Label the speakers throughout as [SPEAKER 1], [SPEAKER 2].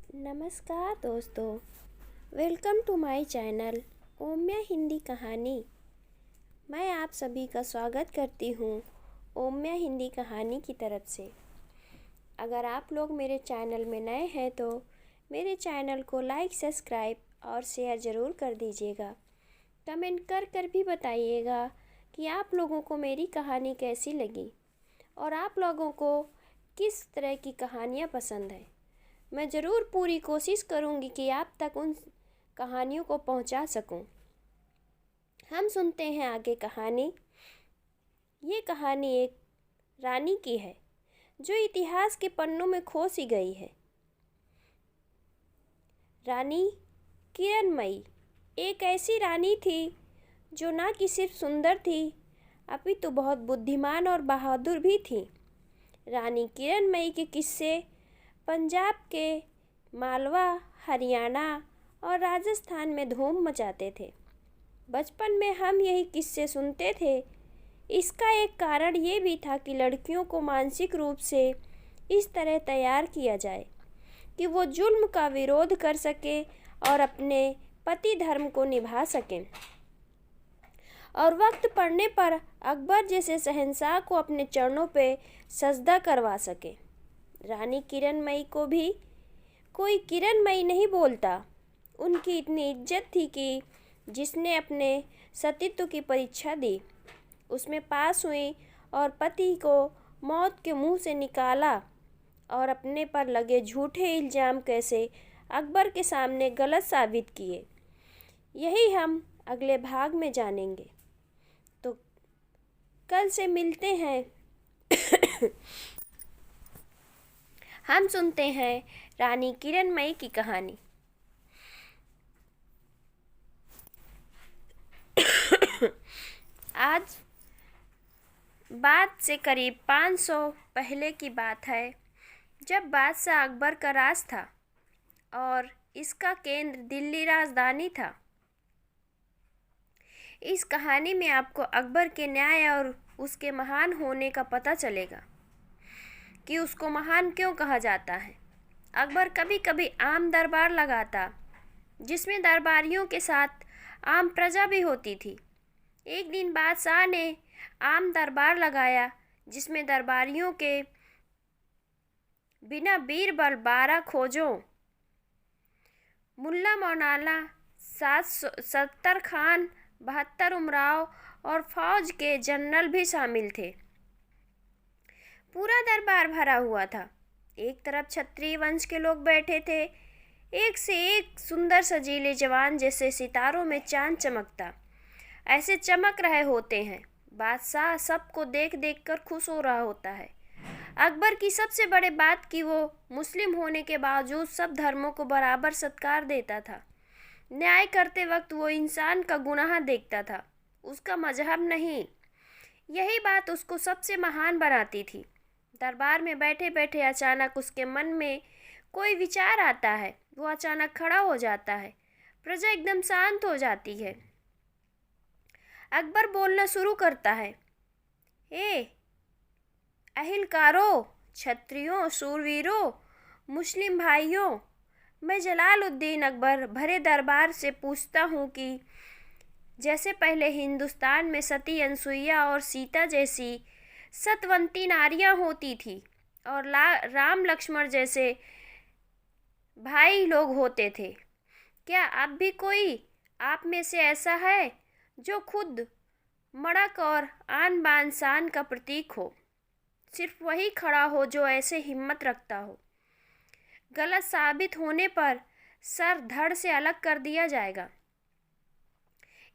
[SPEAKER 1] नमस्कार दोस्तों, welcome to my channel Omya Hindi कहानी। मैं आप सभी का स्वागत करती हूँ ओम्या हिंदी कहानी की तरफ से। अगर आप लोग मेरे चैनल में नए हैं तो मेरे चैनल को लाइक, सब्सक्राइब और शेयर ज़रूर कर दीजिएगा। कमेंट कर कर भी बताइएगा कि आप लोगों को मेरी कहानी कैसी लगी और आप लोगों को किस तरह की कहानियाँ पसंद है। मैं ज़रूर पूरी कोशिश करूँगी कि आप तक उन कहानियों को पहुँचा सकूँ। हम सुनते हैं आगे कहानी। ये कहानी एक रानी की है जो इतिहास के पन्नों में खो सी गई है। रानी किरणमयी एक ऐसी रानी थी जो ना कि सिर्फ सुंदर थी अपितु बहुत बुद्धिमान और बहादुर भी थी। रानी किरणमयी के किस्से पंजाब के मालवा, हरियाणा और राजस्थान में धूम मचाते थे। बचपन में हम यही किस्से सुनते थे। इसका एक कारण ये भी था कि लड़कियों को मानसिक रूप से इस तरह तैयार किया जाए कि वो जुल्म का विरोध कर सके और अपने पति धर्म को निभा सकें और वक्त पड़ने पर अकबर जैसे शहंशाह को अपने चरणों पे सजदा करवा सके। रानी किरणमयी को भी कोई किरणमयी नहीं बोलता। उनकी इतनी इज्जत थी कि जिसने अपने सतीत्व की परीक्षा दी उसमें पास हुई और पति को मौत के मुंह से निकाला और अपने पर लगे झूठे इल्ज़ाम कैसे अकबर के सामने गलत साबित किए, यही हम अगले भाग में जानेंगे। तो कल से मिलते हैं। हम सुनते हैं रानी किरणमयी की कहानी। आज बात से करीब 500 पहले की बात है, जब बादशाह अकबर का राज था और इसका केंद्र दिल्ली राजधानी था। इस कहानी में आपको अकबर के न्याय और उसके महान होने का पता चलेगा कि उसको महान क्यों कहा जाता है। अकबर कभी कभी आम दरबार लगाता जिसमें दरबारियों के साथ आम प्रजा भी होती थी। एक दिन बादशाह ने आम दरबार लगाया जिसमें दरबारियों के बिना बीरबल 12 खोजों, मुल्ला मौलाना 70 खान, 72 उमराव और फौज के जनरल भी शामिल थे। पूरा दरबार भरा हुआ था। एक तरफ क्षत्रिय वंश के लोग बैठे थे, एक से एक सुंदर सजीले जवान जैसे सितारों में चांद चमकता ऐसे चमक रहे होते हैं। बादशाह सबको देख देख कर खुश हो रहा होता है। अकबर की सबसे बड़ी बात कि वो मुस्लिम होने के बावजूद सब धर्मों को बराबर सत्कार देता था। न्याय करते वक्त वो इंसान का गुनाह देखता था, उसका मजहब नहीं। यही बात उसको सबसे महान बनाती थी। दरबार में बैठे बैठे अचानक उसके मन में कोई विचार आता है। वो अचानक खड़ा हो जाता है। प्रजा एकदम शांत हो जाती है। अकबर बोलना शुरू करता है। अहिलकारों, क्षत्रियों, शूरवीरों, मुस्लिम भाइयों, मैं जलालुद्दीन अकबर भरे दरबार से पूछता हूँ कि जैसे पहले हिंदुस्तान में सती अनसुईया और सीता जैसी सतवंती नारियाँ होती थी और राम लक्ष्मण जैसे भाई लोग होते थे, क्या अब भी कोई आप में से ऐसा है जो खुद मड़क और आन बान शान का प्रतीक हो? सिर्फ वही खड़ा हो जो ऐसे हिम्मत रखता हो। गलत साबित होने पर सर धड़ से अलग कर दिया जाएगा।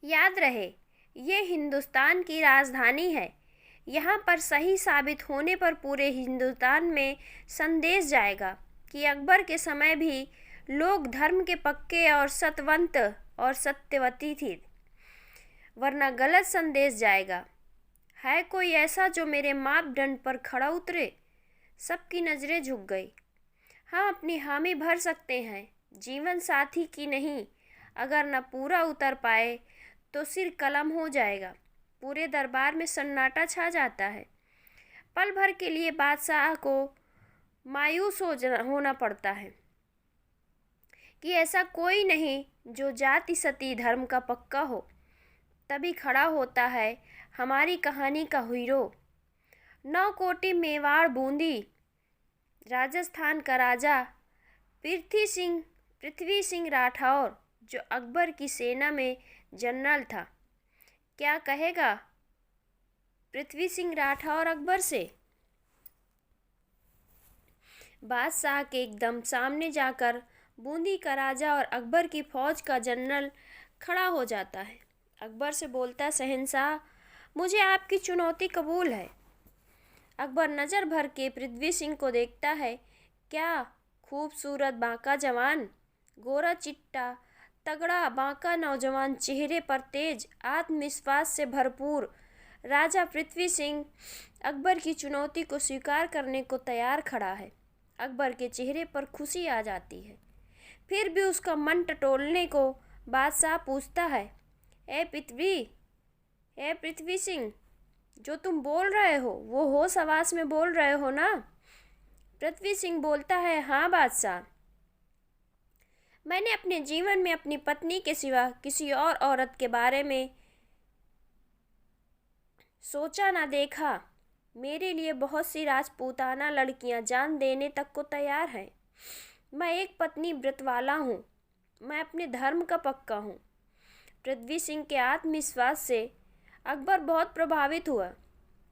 [SPEAKER 1] याद रहे, ये हिंदुस्तान की राजधानी है। यहाँ पर सही साबित होने पर पूरे हिंदुस्तान में संदेश जाएगा कि अकबर के समय भी लोग धर्म के पक्के और सतवंत और सत्यवती थे, वरना गलत संदेश जाएगा। है कोई ऐसा जो मेरे मापदंड पर खड़ा उतरे? सबकी नज़रें झुक गई। हम अपनी हामी भर सकते हैं, जीवन साथी की नहीं। अगर न पूरा उतर पाए तो सिर कलम हो जाएगा। पूरे दरबार में सन्नाटा छा जाता है। पल भर के लिए बादशाह को मायूस होना पड़ता है। कि ऐसा कोई नहीं जो जाति सती धर्म का पक्का हो। तभी खड़ा होता है हमारी कहानी का हीरो। 9 कोटी मेवाड़ बूंदी, राजस्थान का राजा पृथ्वी सिंह राठौर, जो अकबर की सेना में जनरल था। क्या कहेगा पृथ्वी सिंह राठौर अकबर से? बादशाह के एकदम सामने जाकर बूंदी का राजा और अकबर की फौज का जनरल खड़ा हो जाता है। अकबर से बोलता है, शहंशाह, मुझे आपकी चुनौती कबूल है। अकबर नज़र भर के पृथ्वी सिंह को देखता है। क्या खूबसूरत बांका जवान, गोरा चिट्टा तगड़ा बांका नौजवान, चेहरे पर तेज आत्मविश्वास से भरपूर राजा पृथ्वी सिंह अकबर की चुनौती को स्वीकार करने को तैयार खड़ा है। अकबर के चेहरे पर खुशी आ जाती है, फिर भी उसका मन टटोलने को बादशाह पूछता है, ए पृथ्वी सिंह, जो तुम बोल रहे हो वो होश हवास में बोल रहे हो ना? पृथ्वी सिंह बोलता है, हाँ बादशाह, मैंने अपने जीवन में अपनी पत्नी के सिवा किसी और औरत के बारे में सोचा ना देखा। मेरे लिए बहुत सी राजपूताना लड़कियां जान देने तक को तैयार हैं। मैं एक पत्नी व्रत वाला हूँ। मैं अपने धर्म का पक्का हूँ। पृथ्वी सिंह के आत्मविश्वास से अकबर बहुत प्रभावित हुआ।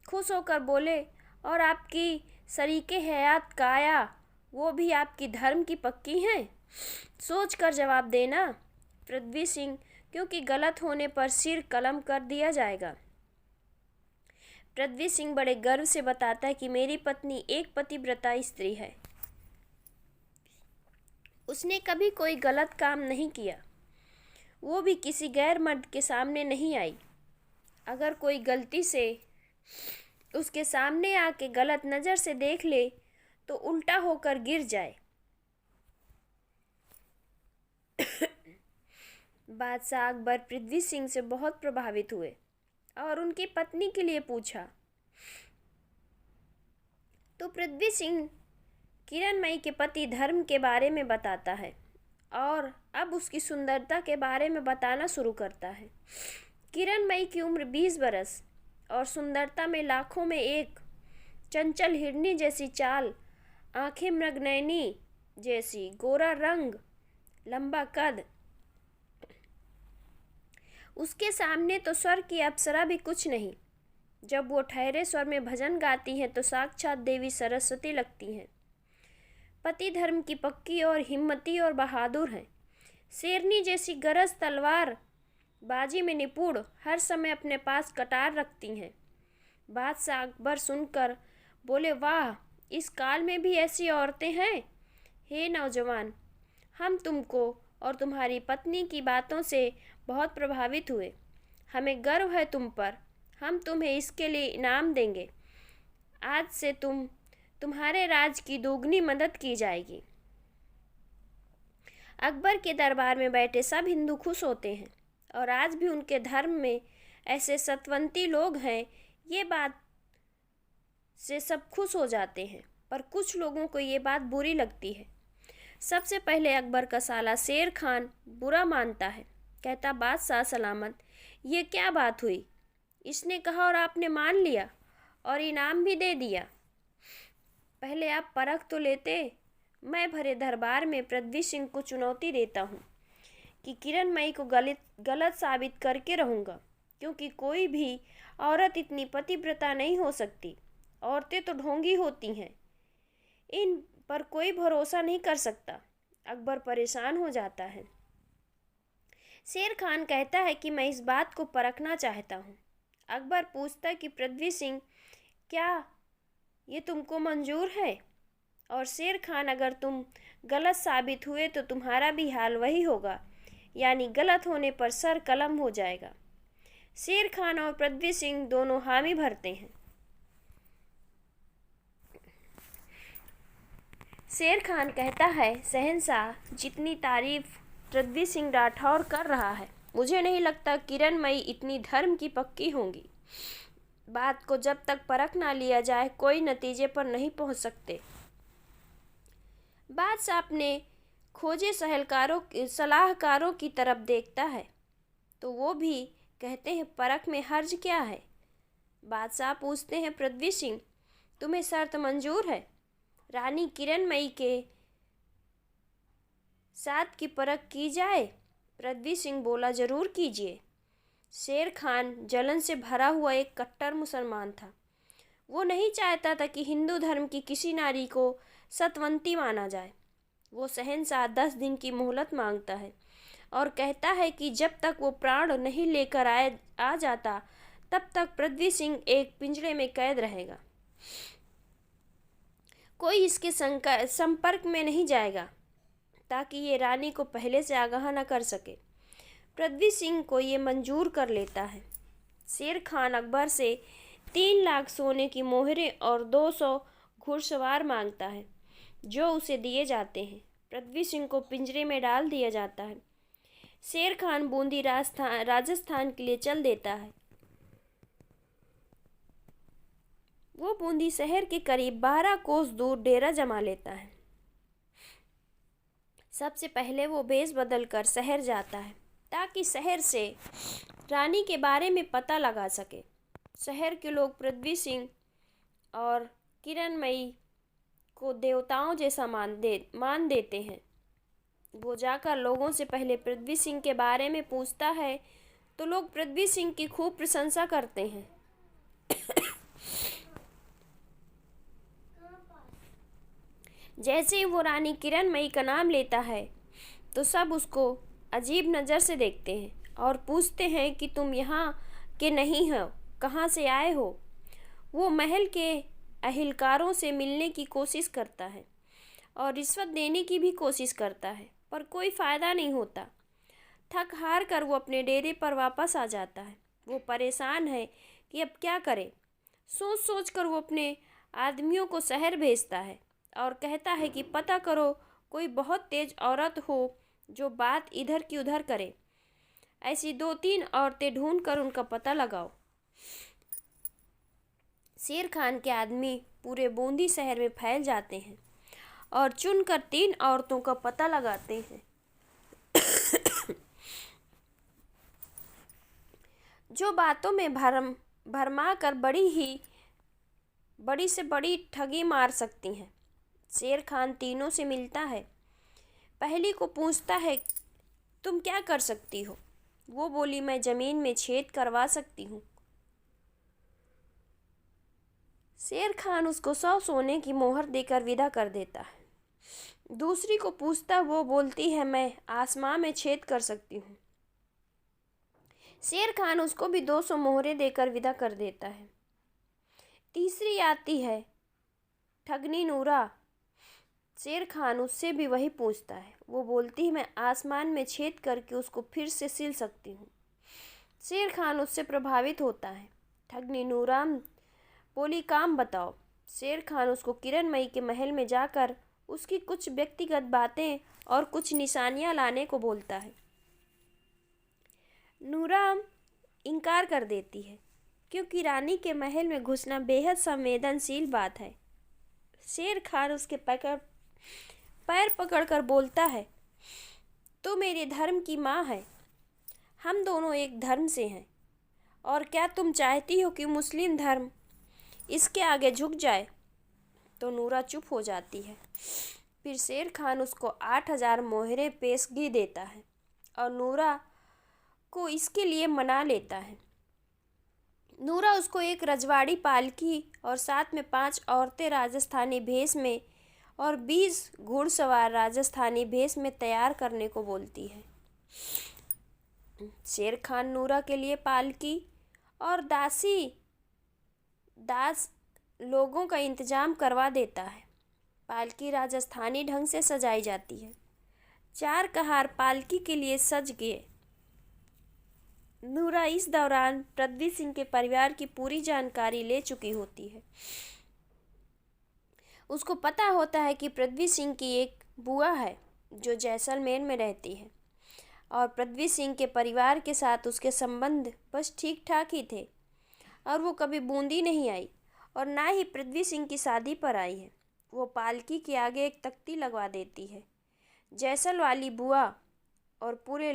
[SPEAKER 1] खुश होकर बोले, और आपकी शरीके हयात काया, वो भी आपकी धर्म की पक्की हैं? सोच कर जवाब देना पृथ्वी सिंह, क्योंकि गलत होने पर सिर कलम कर दिया जाएगा। पृथ्वी सिंह बड़े गर्व से बताता है कि मेरी पत्नी एक पतिव्रता स्त्री है। उसने कभी कोई गलत काम नहीं किया, वो भी किसी गैर मर्द के सामने नहीं आई। अगर कोई गलती से उसके सामने आके गलत नज़र से देख ले तो उल्टा होकर गिर जाए। बादशाह अकबर पृथ्वी सिंह से बहुत प्रभावित हुए और उनकी पत्नी के लिए पूछा तो पृथ्वी सिंह किरणमयी के पति धर्म के बारे में बताता है और अब उसकी सुंदरता के बारे में बताना शुरू करता है। किरणमयी की उम्र 20 बरस और सुंदरता में लाखों में एक, चंचल हिरनी जैसी चाल, आंखें मृगनयनी जैसी, गोरा रंग, लंबा कद। उसके सामने तो स्वर की अप्सरा भी कुछ नहीं। जब वो ठहरे स्वर में भजन गाती हैं तो साक्षात देवी सरस्वती लगती हैं। पति धर्म की पक्की और हिम्मती और बहादुर हैं। शेरनी जैसी गरज तलवार बाजी में निपुण, हर समय अपने पास कटार रखती हैं। बादशाह अकबर सुनकर बोले, वाह, इस काल में भी ऐसी औरतें हैं। हे नौजवान, हम तुमको और तुम्हारी पत्नी की बातों से बहुत प्रभावित हुए। हमें गर्व है तुम पर। हम तुम्हें इसके लिए इनाम देंगे। आज से तुम्हारे राज की दोगुनी मदद की जाएगी। अकबर के दरबार में बैठे सब हिंदू खुश होते हैं और आज भी उनके धर्म में ऐसे सतवंती लोग हैं, ये बात से सब खुश हो जाते हैं। पर कुछ लोगों को ये बात बुरी लगती है। सबसे पहले अकबर का साला शेर खान बुरा मानता है। कहता, बादशाह सलामत, ये क्या बात हुई? इसने कहा और आपने मान लिया और इनाम भी दे दिया। पहले आप परख तो लेते। मैं भरे दरबार में पृथ्वी सिंह को चुनौती देता हूँ कि किरणमयी को गलत साबित करके रहूँगा, क्योंकि कोई भी औरत इतनी पतिव्रता नहीं हो सकती। औरतें तो ढोंगी होती हैं, इन पर कोई भरोसा नहीं कर सकता। अकबर परेशान हो जाता है। शेर खान कहता है कि मैं इस बात को परखना चाहता हूँ। अकबर पूछता कि पृथ्वी सिंह, क्या ये तुमको मंजूर है? और शेर खान, अगर तुम गलत साबित हुए तो तुम्हारा भी हाल वही होगा, यानी गलत होने पर सर कलम हो जाएगा। शेर खान और पृथ्वी सिंह दोनों हामी भरते हैं। शेर खान कहता है, शहंशाह, जितनी तारीफ पृथ्वी सिंह राठौर कर रहा है, मुझे नहीं लगता किरणमयी इतनी धर्म की पक्की होंगी। बात को जब तक परख ना लिया जाए कोई नतीजे पर नहीं पहुंच सकते। बादशाह अपने खोजे सलाहकारों की तरफ देखता है तो वो भी कहते हैं परख में हर्ज क्या है। बादशाह पूछते हैं पृथ्वी सिंह, तुम्हें शर्त मंजूर है रानी किरणमयी के साथ की परख की जाए? पृथ्वी सिंह बोला, जरूर कीजिए। शेर खान जलन से भरा हुआ एक कट्टर मुसलमान था। वो नहीं चाहता था कि हिंदू धर्म की किसी नारी को सतवंती माना जाए। वो शहंशाह 10 दिन की मोहलत मांगता है और कहता है कि जब तक वो प्राण नहीं लेकर आ जाता तब तक पृथ्वी सिंह एक पिंजरे में कैद रहेगा। कोई इसके संपर्क में नहीं जाएगा ताकि ये रानी को पहले से आगाह न कर सके। पृथ्वी सिंह को ये मंजूर कर लेता है। शेर खान अकबर से 3 लाख सोने की मोहरें और 200 घुड़सवार मांगता है जो उसे दिए जाते हैं। पृथ्वी सिंह को पिंजरे में डाल दिया जाता है। शेर खान बूंदी राजस्थान के लिए चल देता है। वो बूंदी शहर के करीब 12 कोस दूर डेरा जमा लेता है। सबसे पहले वो भेष बदल कर शहर जाता है ताकि शहर से रानी के बारे में पता लगा सके। शहर के लोग पृथ्वी सिंह और किरणमयी को देवताओं जैसा मान देते हैं। वो जाकर लोगों से पहले पृथ्वी सिंह के बारे में पूछता है तो लोग पृथ्वी सिंह की खूब प्रशंसा करते हैं। जैसे ही वो रानी किरणमयी का नाम लेता है तो सब उसको अजीब नज़र से देखते हैं और पूछते हैं कि तुम यहाँ के नहीं हो, कहाँ से आए हो। वो महल के अहिलकारों से मिलने की कोशिश करता है और रिश्वत देने की भी कोशिश करता है पर कोई फ़ायदा नहीं होता। थक हार कर वो अपने डेरे पर वापस आ जाता है। वो परेशान है कि अब क्या करे। सोच सोच कर वो अपने आदमियों को शहर भेजता है और कहता है कि पता करो कोई बहुत तेज औरत हो जो बात इधर की उधर करे। ऐसी 2-3 औरतें ढूंढ कर उनका पता लगाओ। शेर खान के आदमी पूरे बूंदी शहर में फैल जाते हैं और चुनकर 3 औरतों का पता लगाते हैं जो बातों में भरमा कर बड़ी से बड़ी ठगी मार सकती हैं। शेर खान तीनों से मिलता है। पहली को पूछता है तुम क्या कर सकती हो। वो बोली, मैं ज़मीन में छेद करवा सकती हूँ। शेर खान उसको 100 सोने की मोहर देकर विदा कर देता है। दूसरी को पूछता, वो बोलती है मैं आसमां में छेद कर सकती हूँ। शेर खान उसको भी 200 मोहरें देकर विदा कर देता है। तीसरी आती है ठगनी नूरा। शेर खान उससे भी वही पूछता है। वो बोलती है मैं आसमान में छेद करके उसको फिर से सिल सकती हूँ। शेर खान उससे प्रभावित होता है। ठगनी नूरा बोली, काम बताओ। शेर खान उसको किरणमयी के महल में जाकर उसकी कुछ व्यक्तिगत बातें और कुछ निशानियाँ लाने को बोलता है। नूरा इनकार कर देती है क्योंकि रानी के महल में घुसना बेहद संवेदनशील बात है। शेर खान उसके पैर पकड़कर बोलता है, तो मेरे धर्म की माँ है, हम दोनों एक धर्म से हैं, और क्या तुम चाहती हो कि मुस्लिम धर्म इसके आगे झुक जाए? तो नूरा चुप हो जाती है। फिर शेर खान उसको 8000 मोहरें पेशगी देता है और नूरा को इसके लिए मना लेता है। नूरा उसको एक रजवाड़ी पालकी और साथ में 5 औरतें राजस्थानी भेष में और 20 घुड़सवार राजस्थानी भेष में तैयार करने को बोलती है। शेर खान नूरा के लिए पालकी और दास लोगों का इंतजाम करवा देता है। पालकी राजस्थानी ढंग से सजाई जाती है। 4 कहार पालकी के लिए सज गए। नूरा इस दौरान पृथ्वी सिंह के परिवार की पूरी जानकारी ले चुकी होती है। उसको पता होता है कि पृथ्वी सिंह की एक बुआ है जो जैसलमेर में रहती है और पृथ्वी सिंह के परिवार के साथ उसके संबंध बस ठीक ठाक ही थे और वो कभी बूंदी नहीं आई और ना ही पृथ्वी सिंह की शादी पर आई है। वो पालकी के आगे एक तख्ती लगवा देती है जैसल वाली बुआ और पूरे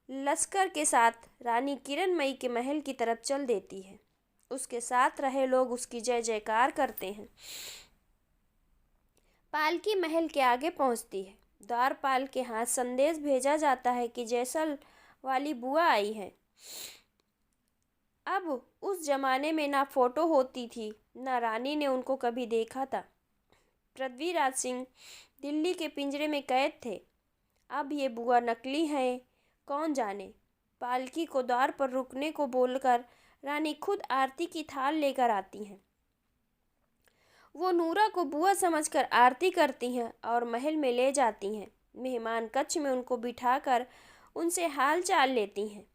[SPEAKER 1] लश्कर के साथ रानी किरणमयी के महल की तरफ चल देती है। उसके साथ रहे लोग उसकी जय जयकार करते हैं। पालकी महल के आगे पहुंचती है। द्वारपाल के हाथ संदेश भेजा जाता है कि जैसल वाली बुआ आई है। अब उस जमाने में ना फोटो होती थी, ना रानी ने उनको कभी देखा था। पृथ्वीराज सिंह दिल्ली के पिंजरे में कैद थे। अब ये बुआ नकली है, कौन जाने। पालकी को द्वार पर रुकने को बोलकर रानी खुद आरती की थाल लेकर आती हैं। वो नूरा को बुआ समझकर आरती करती हैं और महल में ले जाती हैं। मेहमान कक्ष में उनको बिठाकर उनसे हाल चाल लेती हैं।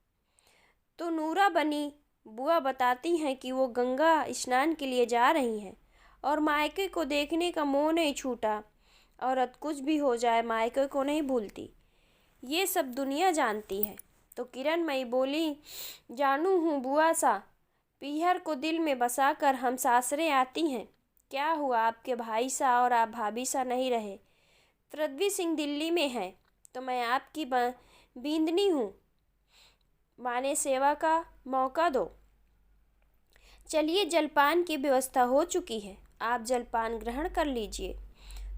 [SPEAKER 1] तो नूरा बनी बुआ बताती हैं कि वो गंगा स्नान के लिए जा रही हैं और मायके को देखने का मोह नहीं छूटा। औरत कुछ भी हो जाए मायके को नहीं भूलती, ये सब दुनिया जानती है। तो किरणमयी बोली, जानू हूँ बुआ सा, पीहर को दिल में बसाकर हम सासरे आती हैं। क्या हुआ, आपके भाई सा और आप भाभी सा नहीं रहे? पृथ्वी सिंह दिल्ली में हैं तो मैं आपकी बींदनी हूँ, माने सेवा का मौका दो। चलिए, जलपान की व्यवस्था हो चुकी है, आप जलपान ग्रहण कर लीजिए।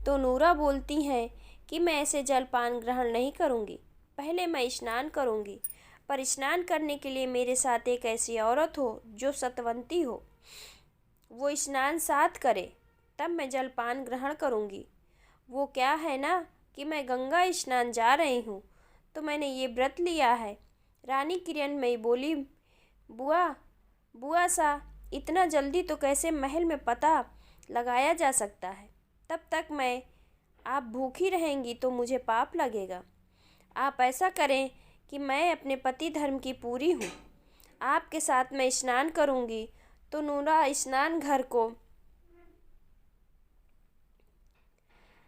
[SPEAKER 1] तो नूरा बोलती हैं कि मैं ऐसे जलपान ग्रहण नहीं करूँगी, पहले मैं स्नान करूँगी, पर स्नान करने के लिए मेरे साथ एक ऐसी औरत हो जो सतवंती हो, वो स्नान साथ करे, तब मैं जलपान ग्रहण करूँगी। वो क्या है ना कि मैं गंगा स्नान जा रही हूँ तो मैंने ये व्रत लिया है। रानी किरणमयी बोली, बुआ सा, इतना जल्दी तो कैसे महल में पता लगाया जा सकता है? तब तक आप भूखी रहेंगी तो मुझे पाप लगेगा। आप ऐसा करें कि मैं अपने पति धर्म की पूरी हूँ, आपके साथ मैं स्नान करूँगी। तो नूरा स्नान घर को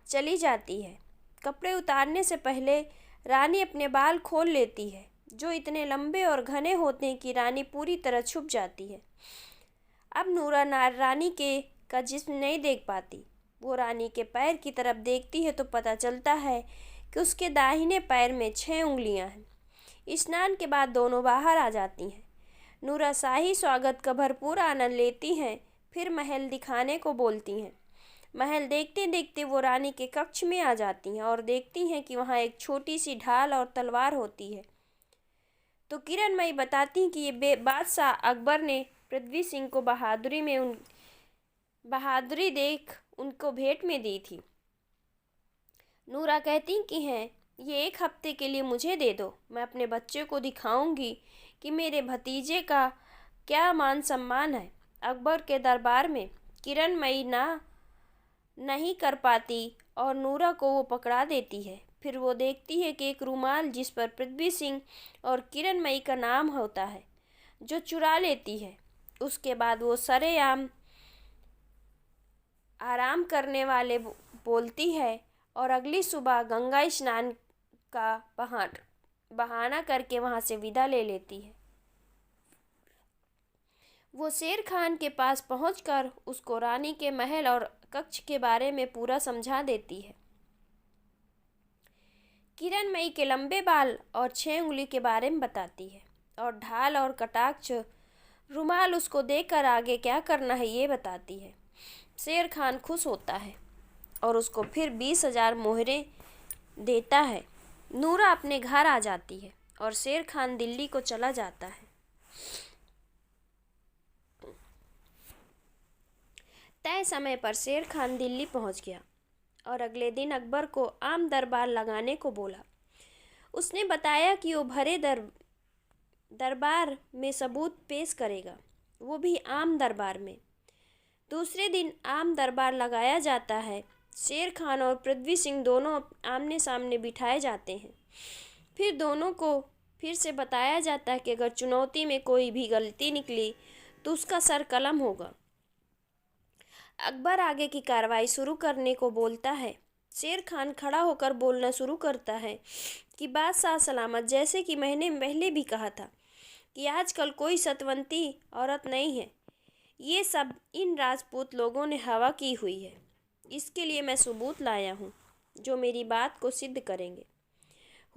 [SPEAKER 1] चली जाती है। कपड़े उतारने से पहले रानी अपने बाल खोल लेती है, जो इतने लंबे और घने होते हैं कि रानी पूरी तरह छुप जाती है। अब नूरा रानी का जिस्म नहीं देख पाती। वो रानी के पैर की तरफ देखती है तो पता चलता है कि उसके दाहिने पैर में 6 उंगलियां हैं। स्नान के बाद दोनों बाहर आ जाती हैं। नूरा शाही स्वागत का भरपूर आनंद लेती हैं, फिर महल दिखाने को बोलती हैं। महल देखते देखते वो रानी के कक्ष में आ जाती हैं और देखती हैं कि वहाँ एक छोटी सी ढाल और तलवार होती है। तो किरणमयी बताती हैं कि ये बादशाह अकबर ने पृथ्वी सिंह को बहादुरी देख उनको भेंट में दी थी। नूरा कहती कि हैं, ये 1 हफ्ते के लिए मुझे दे दो, मैं अपने बच्चे को दिखाऊंगी कि मेरे भतीजे का क्या मान सम्मान है। अकबर के दरबार में किरणमयी नहीं कर पाती और नूरा को वो पकड़ा देती है। फिर वो देखती है कि एक रुमाल जिस पर पृथ्वी सिंह और किरणमयी का नाम होता है, जो चुरा लेती है। उसके बाद वो सरेआम आराम करने वाले बोलती है और अगली सुबह गंगा स्नान का बहाना करके वहाँ से विदा ले लेती है। वो शेर खान के पास पहुंचकर उसको रानी के महल और कक्ष के बारे में पूरा समझा देती है। किरणमयी के लंबे बाल और 6 उंगली के बारे में बताती है और ढाल और कटाक्ष रुमाल उसको देकर आगे क्या करना है ये बताती है। शेर खान खुश होता है और उसको फिर 20,000 मोहरें देता है। नूरा अपने घर आ जाती है और शेर खान दिल्ली को चला जाता है। तय समय पर शेर खान दिल्ली पहुंच गया और अगले दिन अकबर को आम दरबार लगाने को बोला। उसने बताया कि वो भरे दरबार में सबूत पेश करेगा, वो भी आम दरबार में। दूसरे दिन आम दरबार लगाया जाता है। शेर खान और पृथ्वी सिंह दोनों आमने सामने बिठाए जाते हैं। फिर दोनों को फिर से बताया जाता है कि अगर चुनौती में कोई भी गलती निकली तो उसका सर कलम होगा। अकबर आगे की कार्रवाई शुरू करने को बोलता है। शेर खान खड़ा होकर बोलना शुरू करता है कि बादशाह सलामत, जैसे कि मैंने पहले भी कहा था कि आजकल कोई सतवंती औरत नहीं है, ये सब इन राजपूत लोगों ने हवा की हुई है। इसके लिए मैं सबूत लाया हूँ। जो मेरी बात को सिद्ध करेंगे।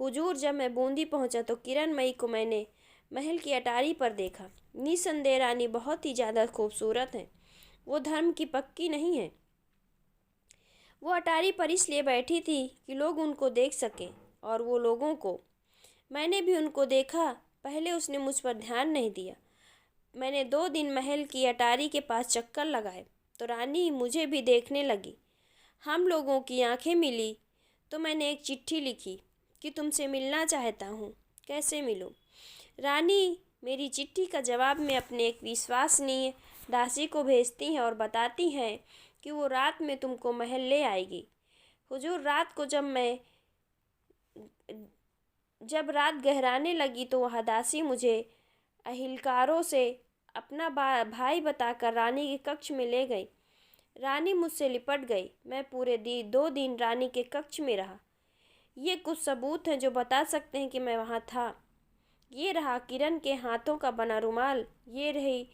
[SPEAKER 1] हुजूर, जब मैं बूंदी पहुंचा तो किरणमयी को मैंने महल की अटारी पर देखा। निसंदेह रानी बहुत ही ज़्यादा खूबसूरत है। वो धर्म की पक्की नहीं है। वो अटारी पर इसलिए बैठी थी कि लोग उनको देख सकें, और वो लोगों को। मैंने भी उनको देखा। पहले उसने मुझ पर ध्यान नहीं दिया। मैंने 2 दिन महल की अटारी के पास चक्कर लगाए तो रानी मुझे भी देखने लगी। हम लोगों की आंखें मिली तो मैंने एक चिट्ठी लिखी कि तुमसे मिलना चाहता हूँ, कैसे मिलूँ। रानी मेरी चिट्ठी का जवाब में अपने एक विश्वसनीय दासी को भेजती हैं और बताती हैं कि वो रात में तुमको महल ले आएगी। हुजूर, रात को जब रात गहराने लगी तो वह दासी मुझे अहिलकारों से अपना भाई बताकर रानी के कक्ष में ले गई। रानी मुझसे लिपट गई। मैं पूरे 2 दिन रानी के कक्ष में रहा। ये कुछ सबूत हैं जो बता सकते हैं कि मैं वहाँ था। ये रहा किरण के हाथों का बना रुमाल। ये रही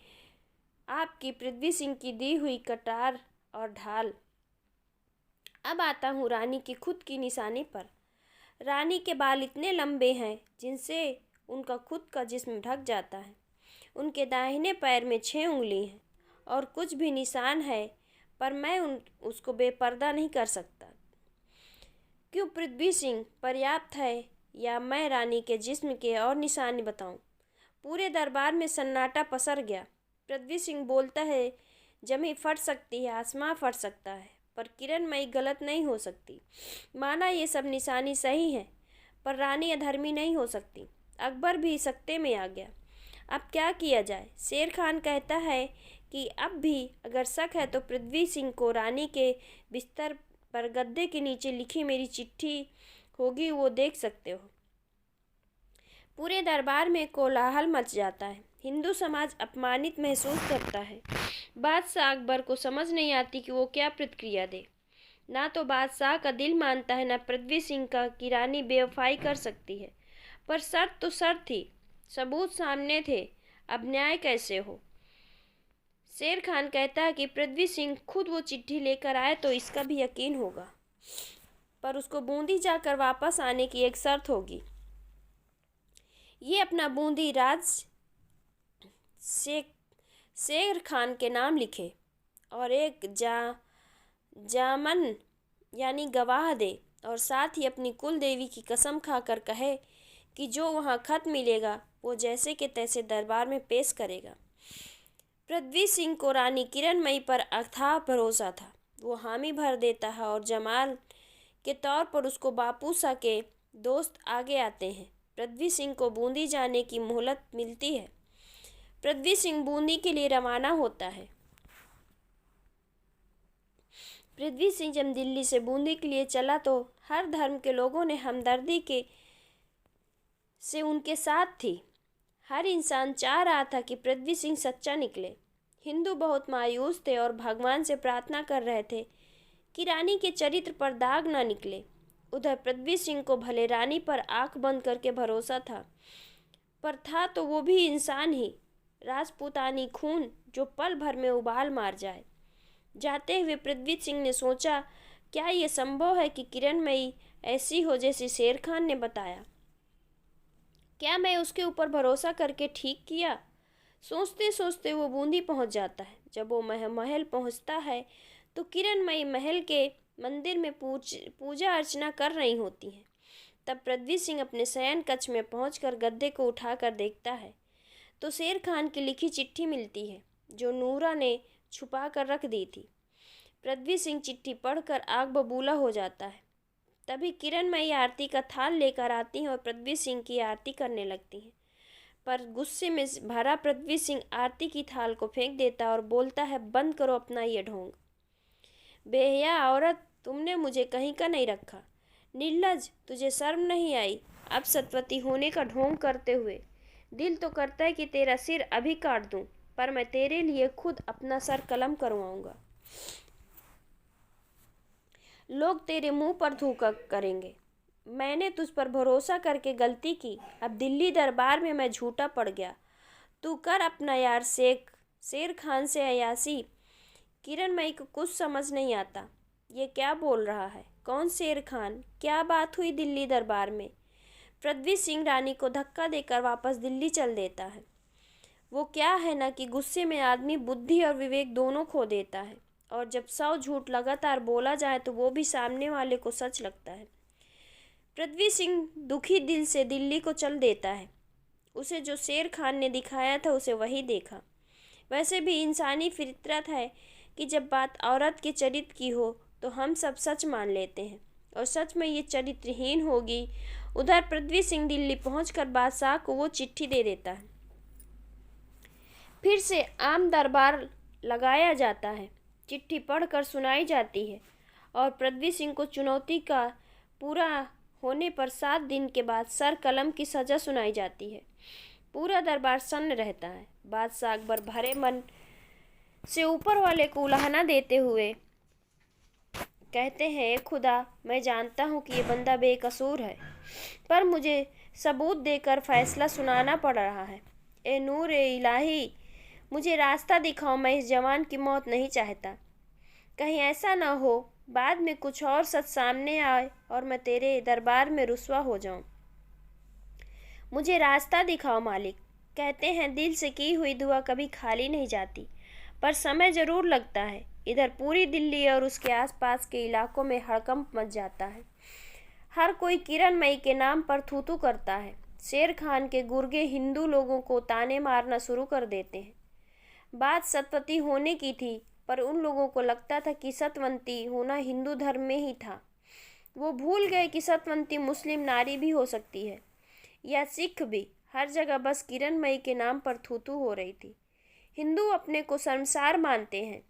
[SPEAKER 1] आपकी पृथ्वी सिंह की दी हुई कटार और ढाल। अब आता हूँ रानी की खुद की निशानी पर। रानी के बाल इतने लंबे हैं जिनसे उनका खुद का जिस्म ढक जाता है। उनके दाहिने पैर में 6 उंगली हैं और कुछ भी निशान है, पर मैं उसको बेपर्दा नहीं कर सकता। क्यों पृथ्वी सिंह पर्याप्त है या मैं रानी के जिस्म के और निशानी बताऊं? पूरे दरबार में सन्नाटा पसर गया। पृथ्वी सिंह बोलता है, जमी फट सकती है, आसमां फट सकता है, पर किरणमयी गलत नहीं हो सकती। माना ये सब निशानी सही है, पर रानी अधर्मी नहीं हो सकती। अकबर भी सकते में आ गया। अब क्या किया जाए? शेर खान कहता है कि अब भी अगर शक है तो पृथ्वी सिंह को रानी के बिस्तर पर गद्दे के नीचे लिखी मेरी चिट्ठी होगी, वो देख सकते हो। पूरे दरबार में कोलाहल मच जाता है। हिंदू समाज अपमानित महसूस करता है। बादशाह अकबर को समझ नहीं आती कि वो क्या प्रतिक्रिया दे। ना तो बादशाह का दिल मानता है, ना पृथ्वी सिंह का कि रानी बेवफाई कर सकती है। पर शर्त तो शर्त थी, सबूत सामने थे, अब न्याय कैसे हो? शेर खान कहता है कि पृथ्वी सिंह खुद वो चिट्ठी लेकर आए तो इसका भी यकीन होगा, पर उसको बूंदी जाकर वापस आने की एक शर्त होगी। ये अपना बूंदी राज शेर खान के नाम लिखे और एक जामन यानी गवाह दे, और साथ ही अपनी कुल देवी की कसम खाकर कहे कि जो वहाँ खत मिलेगा वो जैसे के तैसे दरबार में पेश करेगा। पृथ्वी सिंह को रानी किरणमयी पर अथाह भरोसा था। वो हामी भर देता है और जमाल के तौर पर उसको बापूसा के दोस्त आगे आते हैं। पृथ्वी सिंह को बूंदी जाने की मोहलत मिलती है। पृथ्वी सिंह बूंदी के लिए रवाना होता है। पृथ्वी सिंह जब दिल्ली से बूंदी के लिए चला तो हर धर्म के लोगों ने हमदर्दी से उनके साथ थी। हर इंसान चाह रहा था कि पृथ्वी सिंह सच्चा निकले। हिंदू बहुत मायूस थे और भगवान से प्रार्थना कर रहे थे कि रानी के चरित्र पर दाग ना निकले। उधर पृथ्वी सिंह को भले रानी पर आंख बंद करके भरोसा था, पर था तो वो भी इंसान ही, राजपूतानी खून जो पल भर में उबाल मार जाए। जाते हुए पृथ्वी सिंह ने सोचा, क्या ये संभव है कि किरणमयी ऐसी हो जैसी शेर खान ने बताया? क्या मैं उसके ऊपर भरोसा करके ठीक किया? सोचते सोचते वो बूंदी पहुंच जाता है। जब वो महल पहुंचता है तो किरणमयी महल के मंदिर में पूजा अर्चना कर रही होती हैं। तब पृथ्वी सिंह अपने शयन कक्ष में पहुंचकर गद्दे को उठाकर देखता है तो शेर खान की लिखी चिट्ठी मिलती है जो नूरा ने छुपा कर रख दी थी। पृथ्वी सिंह चिट्ठी पढ़कर आग बबूला हो जाता है। तभी किरणमयी आरती का थाल लेकर आती हैं और पृथ्वी सिंह की आरती करने लगती हैं, पर गुस्से में भरा पृथ्वी सिंह आरती की थाल को फेंक देता और बोलता है, बंद करो अपना ये ढोंग। बेहया औरत, तुमने मुझे कहीं का नहीं रखा। निर्लज, तुझे शर्म नहीं आई अब सतवती होने का ढोंग करते हुए? दिल तो करता है कि तेरा सिर अभी काट दूं, पर मैं तेरे लिए खुद अपना सर कलम करवाऊंगा। लोग तेरे मुंह पर थूका करेंगे। मैंने तुझ पर भरोसा करके गलती की। अब दिल्ली दरबार में मैं झूठा पड़ गया। तू कर अपना यार शेर खान से अयासी। किरणमयी को कुछ समझ नहीं आता। ये क्या बोल रहा है? कौन शेर खान? क्या बात हुई दिल्ली दरबार में? पृथ्वी सिंह रानी को धक्का देकर वापस दिल्ली चल देता है। वो क्या है ना कि गुस्से में आदमी बुद्धि और विवेक दोनों खो देता है, और जब 100 झूठ लगातार बोला जाए तो वो भी सामने वाले को सच लगता है। पृथ्वी सिंह दुखी दिल से दिल्ली को चल देता है। उसे जो शेर खान ने दिखाया था उसे वही देखा। वैसे भी इंसानी फितरत है कि जब बात औरत के चरित्र की हो तो हम सब सच मान लेते हैं, और सच में ये चरित्रहीन होगी। उधर पृथ्वी सिंह दिल्ली पहुंचकर बादशाह को वो चिट्ठी दे देता है। फिर से आम दरबार लगाया जाता है। चिट्ठी पढ़कर सुनाई जाती है और पृथ्वी सिंह को चुनौती का पूरा होने पर 7 दिन के बाद सर कलम की सजा सुनाई जाती है। पूरा दरबार सन्न रहता है। बादशाह अकबर भरे मन से ऊपर वाले को उलाहना देते हुए कहते हैं, "ए खुदा, मैं जानता हूँ कि ये बंदा बेकसूर है, पर मुझे सबूत देकर फैसला सुनाना पड़ रहा है। ए नूर ए इलाही, मुझे रास्ता दिखाओ। मैं इस जवान की मौत नहीं चाहता। कहीं ऐसा न हो बाद में कुछ और सच सामने आए और मैं तेरे दरबार में रुसवा हो जाऊं। मुझे रास्ता दिखाओ मालिक।" कहते हैं, दिल से की हुई दुआ कभी खाली नहीं जाती, पर समय जरूर लगता है। इधर पूरी दिल्ली और उसके आसपास के इलाकों में हड़कंप मच जाता है। हर कोई किरण मई के नाम पर थू-थू करता है। शेर खान के गुर्गे हिंदू लोगों को ताने मारना शुरू कर देते हैं। बात सतवती होने की थी, पर उन लोगों को लगता था कि सतवंती होना हिंदू धर्म में ही था। वो भूल गए कि सतवंती मुस्लिम नारी भी हो सकती है, या सिख भी। हर जगह बस किरण मई के नाम पर थू-थू हो रही थी। हिंदू अपने को शर्मसार मानते हैं।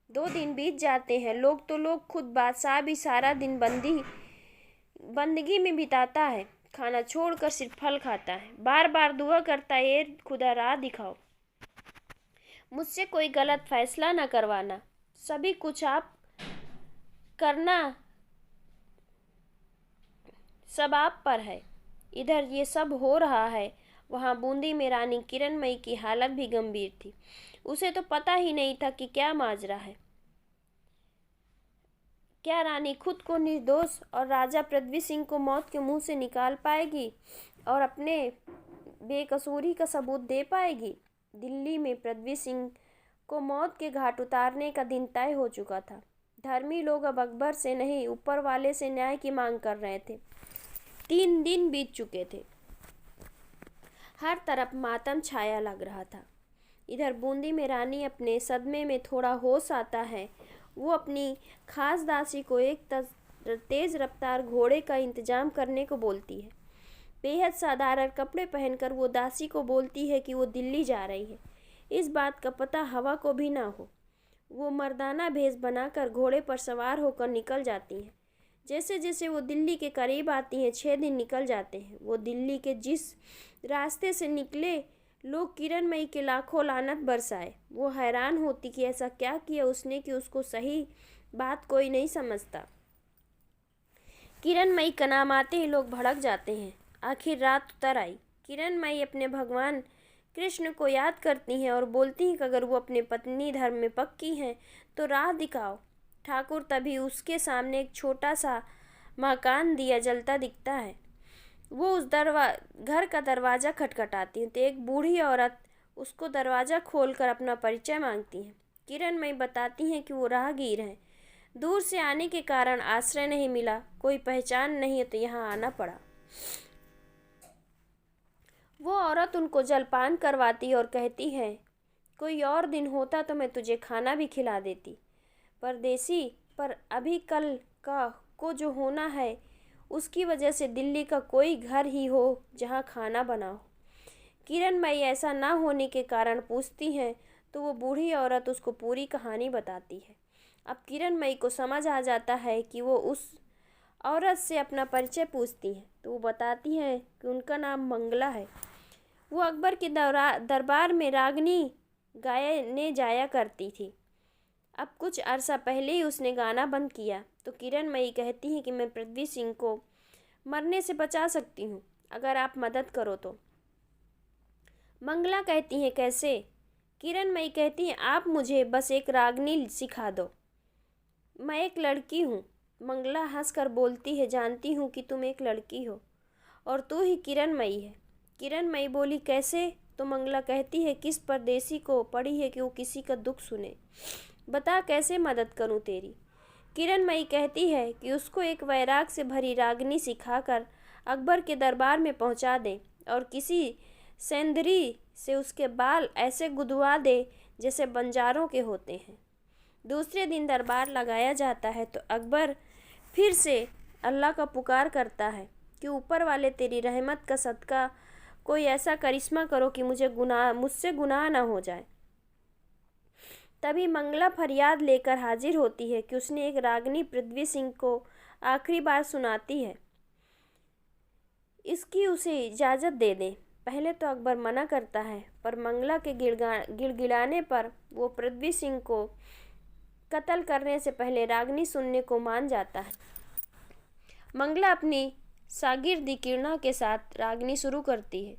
[SPEAKER 1] 2 दिन बीत जाते हैं। लोग खुद बादशाह भी सारा दिन बंदगी में बिताता है। खाना छोड़कर सिर्फ फल खाता है। बार बार दुआ करता है, "ए खुदा, राह दिखाओ। मुझसे कोई गलत फैसला न करवाना। सभी कुछ आप करना, सब आप पर है।" इधर ये सब हो रहा है, वहाँ बूंदी में रानी किरणमयी की हालत भी गंभीर थी। उसे तो पता ही नहीं था कि क्या माजरा है। क्या रानी खुद को निर्दोष और राजा पृथ्वी सिंह को मौत के मुंह से निकाल पाएगी और अपने बेकसूरी का सबूत दे पाएगी? दिल्ली में पृथ्वी सिंह को मौत के घाट उतारने का दिन तय हो चुका था। धर्मी लोग अब अकबर से नहीं, ऊपर वाले से न्याय की मांग कर रहे थे। 3 दिन बीत चुके थे। हर तरफ मातम छाया लग रहा था। इधर बूंदी में रानी अपने सदमे में थोड़ा होश आता है। वो अपनी खास दासी को एक तेज रफ्तार घोड़े का इंतजाम करने को बोलती है। बेहद साधारण कपड़े पहनकर वो दासी को बोलती है कि वो दिल्ली जा रही है। इस बात का पता हवा को भी ना हो। वो मर्दाना भेष बनाकर घोड़े पर सवार होकर निकल जाती हैं। जैसे जैसे वो दिल्ली के करीब आती हैं, 6 दिन निकल जाते हैं। वो दिल्ली के जिस रास्ते से निकले, लोग किरणमयी के लाखों लानत बरसाए। वो हैरान होती कि ऐसा क्या किया उसने कि उसको सही बात कोई नहीं समझता। किरणमयी का नाम आते ही लोग भड़क जाते हैं। आखिर रात उतर आई। किरणमयी अपने भगवान कृष्ण को याद करती हैं और बोलती हैं कि अगर वो अपने पत्नी धर्म में पक्की हैं तो राह दिखाओ। ठाकुर तभी उसके सामने एक छोटा सा मकान दिया जलता दिखता है। वो उस घर का दरवाज़ा खटखटाती है तो एक बूढ़ी औरत उसको दरवाज़ा खोलकर अपना परिचय मांगती है। किरणमयी बताती हैं कि वो राहगीर हैं। दूर से आने के कारण आश्रय नहीं मिला, कोई पहचान नहीं है तो यहाँ आना पड़ा। वो औरत उनको जलपान करवाती और कहती है, "कोई और दिन होता तो मैं तुझे खाना भी खिला देती परदेसी, पर अभी कल का को जो होना है उसकी वजह से दिल्ली का कोई घर ही हो जहाँ खाना बना हो।" किरणमयी ऐसा ना होने के कारण पूछती हैं तो वो बूढ़ी औरत उसको पूरी कहानी बताती है। अब किरणमयी को समझ आ जाता है कि वो उस औरत से अपना परिचय पूछती हैं तो वो बताती हैं कि उनका नाम मंगला है। वो अकबर के दरबार में रागनी गायने जाया करती थी। अब कुछ अरसा पहले ही उसने गाना बंद किया। तो किरणमयी कहती हैं कि मैं पृथ्वी सिंह को मरने से बचा सकती हूँ अगर आप मदद करो तो। मंगला कहती हैं, "कैसे?" किरणमयी कहती हैं, "आप मुझे बस एक रागनी सिखा दो। मैं एक लड़की हूँ, मंगला हंसकर बोलती है, जानती हूँ कि तुम एक लड़की हो और तू ही किरणमयी है। किरणमयी बोली, कैसे? तो मंगला कहती है, किस परदेसी को पड़ी है कि वो किसी का दुख सुने, बता कैसे मदद करूँ तेरी। किरणमयी कहती है कि उसको एक वैराग से भरी रागनी सिखाकर अकबर के दरबार में पहुंचा दे और किसी सेंधरी से उसके बाल ऐसे गुदवा दे जैसे बंजारों के होते हैं। दूसरे दिन दरबार लगाया जाता है तो अकबर फिर से अल्लाह का पुकार करता है कि ऊपर वाले तेरी रहमत का सदका कोई ऐसा करिश्मा करो कि मुझसे गुनाह ना हो जाए। तभी मंगला फरियाद लेकर हाजिर होती है कि उसने एक रागनी पृथ्वी सिंह को आखिरी बार सुनाती है, इसकी उसे इजाज़त दे दें। पहले तो अकबर मना करता है, पर मंगला के गिड़गिड़ाने पर वो पृथ्वी सिंह को कत्ल करने से पहले रागनी सुनने को मान जाता है। मंगला अपनी शागिर्दी किरणा के साथ रागनी शुरू करती है।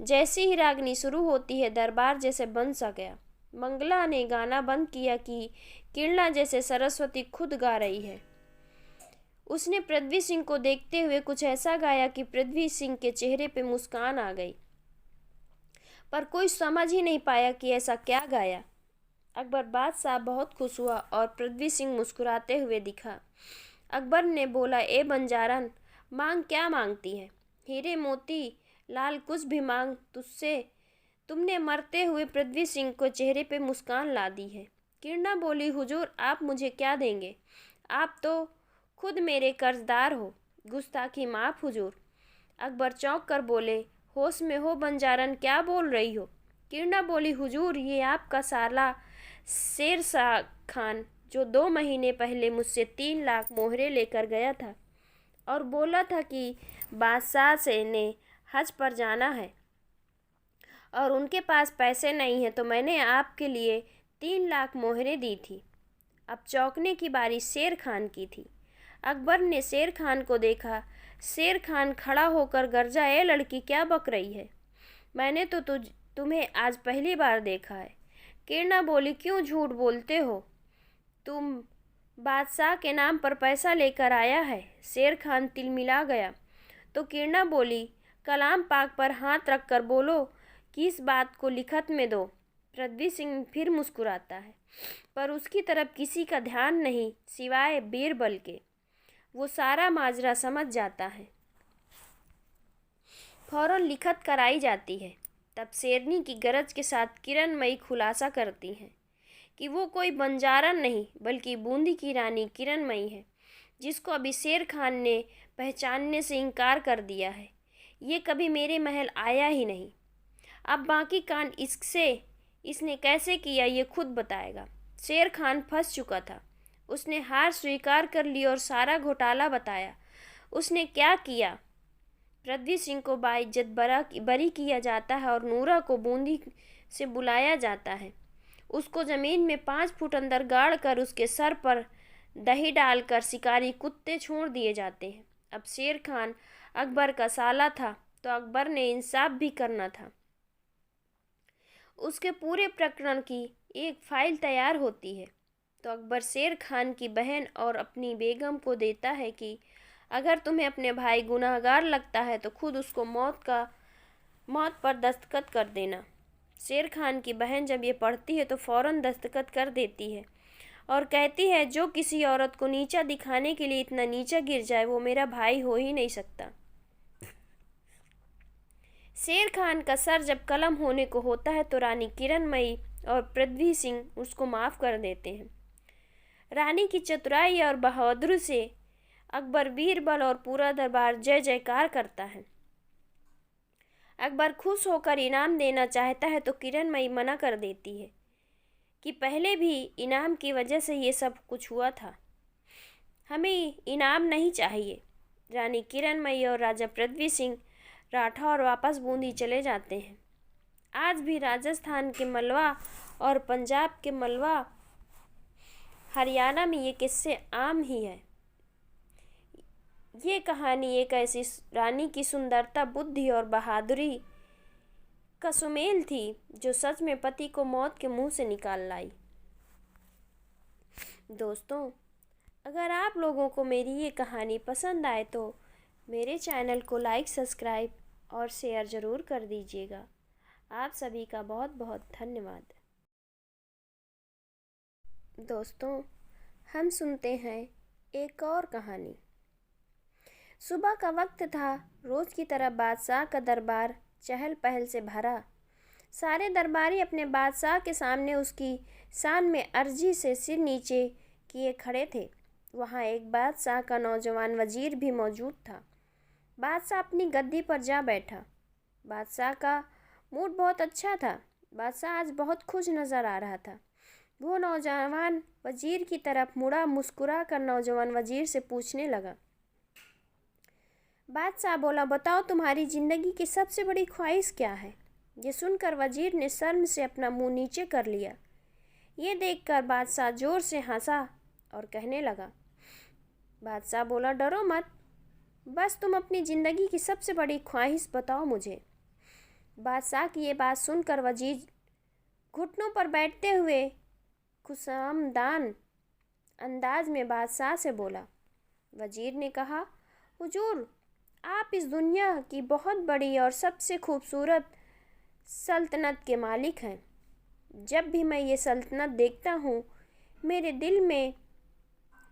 [SPEAKER 1] जैसी ही रागनी शुरू होती है दरबार जैसे बन सा गया। मंगला ने गाना बंद किया कि किरणा जैसे सरस्वती खुद गा रही है। उसने पृथ्वी सिंह को देखते हुए कुछ ऐसा गाया कि पृथ्वी सिंह के चेहरे पे मुस्कान आ गई, पर कोई समझ ही नहीं पाया कि ऐसा क्या गाया। अकबर बादशाह बहुत खुश हुआ और पृथ्वी सिंह मुस्कुराते हुए दिखा। अकबर ने बोला, ए बंजारन, मांग क्या मांगती है? हीरे मोती लाल कुछ भी मांग तुझसे। तुमने मरते हुए पृथ्वी सिंह को चेहरे पे मुस्कान ला दी है। किरणा बोली, हुजूर आप मुझे क्या देंगे? आप तो खुद मेरे कर्जदार हो। गुस्ताखी माफ हुजूर। अकबर चौंक कर बोले, होश में हो बंजारन, क्या बोल रही हो? किरणा बोली, हुजूर ये आपका साला शेरशाह खान जो 2 महीने पहले मुझसे 3 लाख मोहरे लेकर गया था और बोला था कि बादशाह से ने हज पर जाना है और उनके पास पैसे नहीं हैं, तो मैंने आपके लिए 3 लाख मोहरे दी थी। अब चौंकने की बारी शेर खान की थी। अकबर ने शेर खान को देखा। शेर खान खड़ा होकर गरजा, ए लड़की क्या बक रही है? मैंने तो तुम्हें आज पहली बार देखा है। किरणा बोली, क्यों झूठ बोलते हो? तुम बादशाह के नाम पर पैसा लेकर आया है। शेर खान तिलमिला गया तो किरणा बोली, कलाम पाक पर हाथ रखकर बोलो कि इस बात को लिखत में दो। पृथ्वी सिंह फिर मुस्कुराता है, पर उसकी तरफ किसी का ध्यान नहीं सिवाय बीरबल के। वो सारा माजरा समझ जाता है। फौरन लिखत कराई जाती है। तब शेरनी की गरज के साथ किरणमयी खुलासा करती हैं कि वो कोई बंजारन नहीं बल्कि बूंदी की रानी किरणमयी है, जिसको अभी शेर खान ने पहचानने से इनकार कर दिया है। ये कभी मेरे महल आया ही नहीं। अब बाकी कांड इसने कैसे किया ये खुद बताएगा। शेर खान फंस चुका था। उसने हार स्वीकार कर ली और सारा घोटाला बताया। उसने क्या किया? पृथ्वी सिंह को बाइज्जत बरी किया जाता है और नूरा को बूंदी से बुलाया जाता है। उसको ज़मीन में 5 फुट अंदर गाड़ कर उसके सर पर दही डालकर शिकारी कुत्ते छोड़ दिए जाते हैं। अब शेर खान अकबर का साला था तो अकबर ने इंसाफ भी करना था। उसके पूरे प्रकरण की एक फाइल तैयार होती है तो अकबर शेर खान की बहन और अपनी बेगम को देता है कि अगर तुम्हें अपने भाई गुनाहगार लगता है तो खुद उसको मौत पर दस्तखत कर देना। शेर खान की बहन जब ये पढ़ती है तो फ़ौरन दस्तखत कर देती है और कहती है, जो किसी औरत को नीचा दिखाने के लिए इतना नीचा गिर जाए वो मेरा भाई हो ही नहीं सकता। शेर खान का सर जब कलम होने को होता है तो रानी किरणमयी और पृथ्वी सिंह उसको माफ़ कर देते हैं। रानी की चतुराई और बहादुरी से अकबर, बीरबल और पूरा दरबार जय जयकार करता है। अकबर खुश होकर इनाम देना चाहता है तो किरणमयी मना कर देती है कि पहले भी इनाम की वजह से ये सब कुछ हुआ था, हमें इनाम नहीं चाहिए। रानी किरणमयी और राजा पृथ्वी सिंह राठौर वापस बूंदी चले जाते हैं। आज भी राजस्थान के मलवा और पंजाब के मलवा, हरियाणा में ये किस्से आम ही है। ये कहानी एक ऐसी रानी की सुंदरता, बुद्धि और बहादुरी का सुमेल थी जो सच में पति को मौत के मुंह से निकाल लाई। दोस्तों, अगर आप लोगों को मेरी ये कहानी पसंद आए तो मेरे चैनल को लाइक, सब्सक्राइब और शेयर ज़रूर कर दीजिएगा। आप सभी का बहुत बहुत धन्यवाद। दोस्तों, हम सुनते हैं एक और कहानी। सुबह का वक्त था। रोज़ की तरह बादशाह का दरबार चहल पहल से भरा। सारे दरबारी अपने बादशाह के सामने उसकी शान में अर्जी से सिर नीचे किए खड़े थे। वहाँ एक बादशाह का नौजवान वजीर भी मौजूद था। बादशाह अपनी गद्दी पर जा बैठा। बादशाह का मूड बहुत अच्छा था। बादशाह आज बहुत खुश नज़र आ रहा था। वो नौजवान वजीर की तरफ मुड़ा, मुस्कुरा कर नौजवान वजीर से पूछने लगा। बादशाह बोला, बताओ तुम्हारी ज़िंदगी की सबसे बड़ी ख्वाहिश क्या है? ये सुनकर वजीर ने शर्म से अपना मुंह नीचे कर लिया। ये देखकर बादशाह ज़ोर से हंसा और कहने लगा। बादशाह बोला, डरो मत, बस तुम अपनी ज़िंदगी की सबसे बड़ी ख्वाहिश बताओ मुझे। बादशाह की ये बात सुनकर वजीर घुटनों पर बैठते हुए खुशामदान अंदाज में बादशाह से बोला। वजीर ने कहा, हुजूर, आप इस दुनिया की बहुत बड़ी और सबसे खूबसूरत सल्तनत के मालिक हैं। जब भी मैं ये सल्तनत देखता हूँ, मेरे दिल में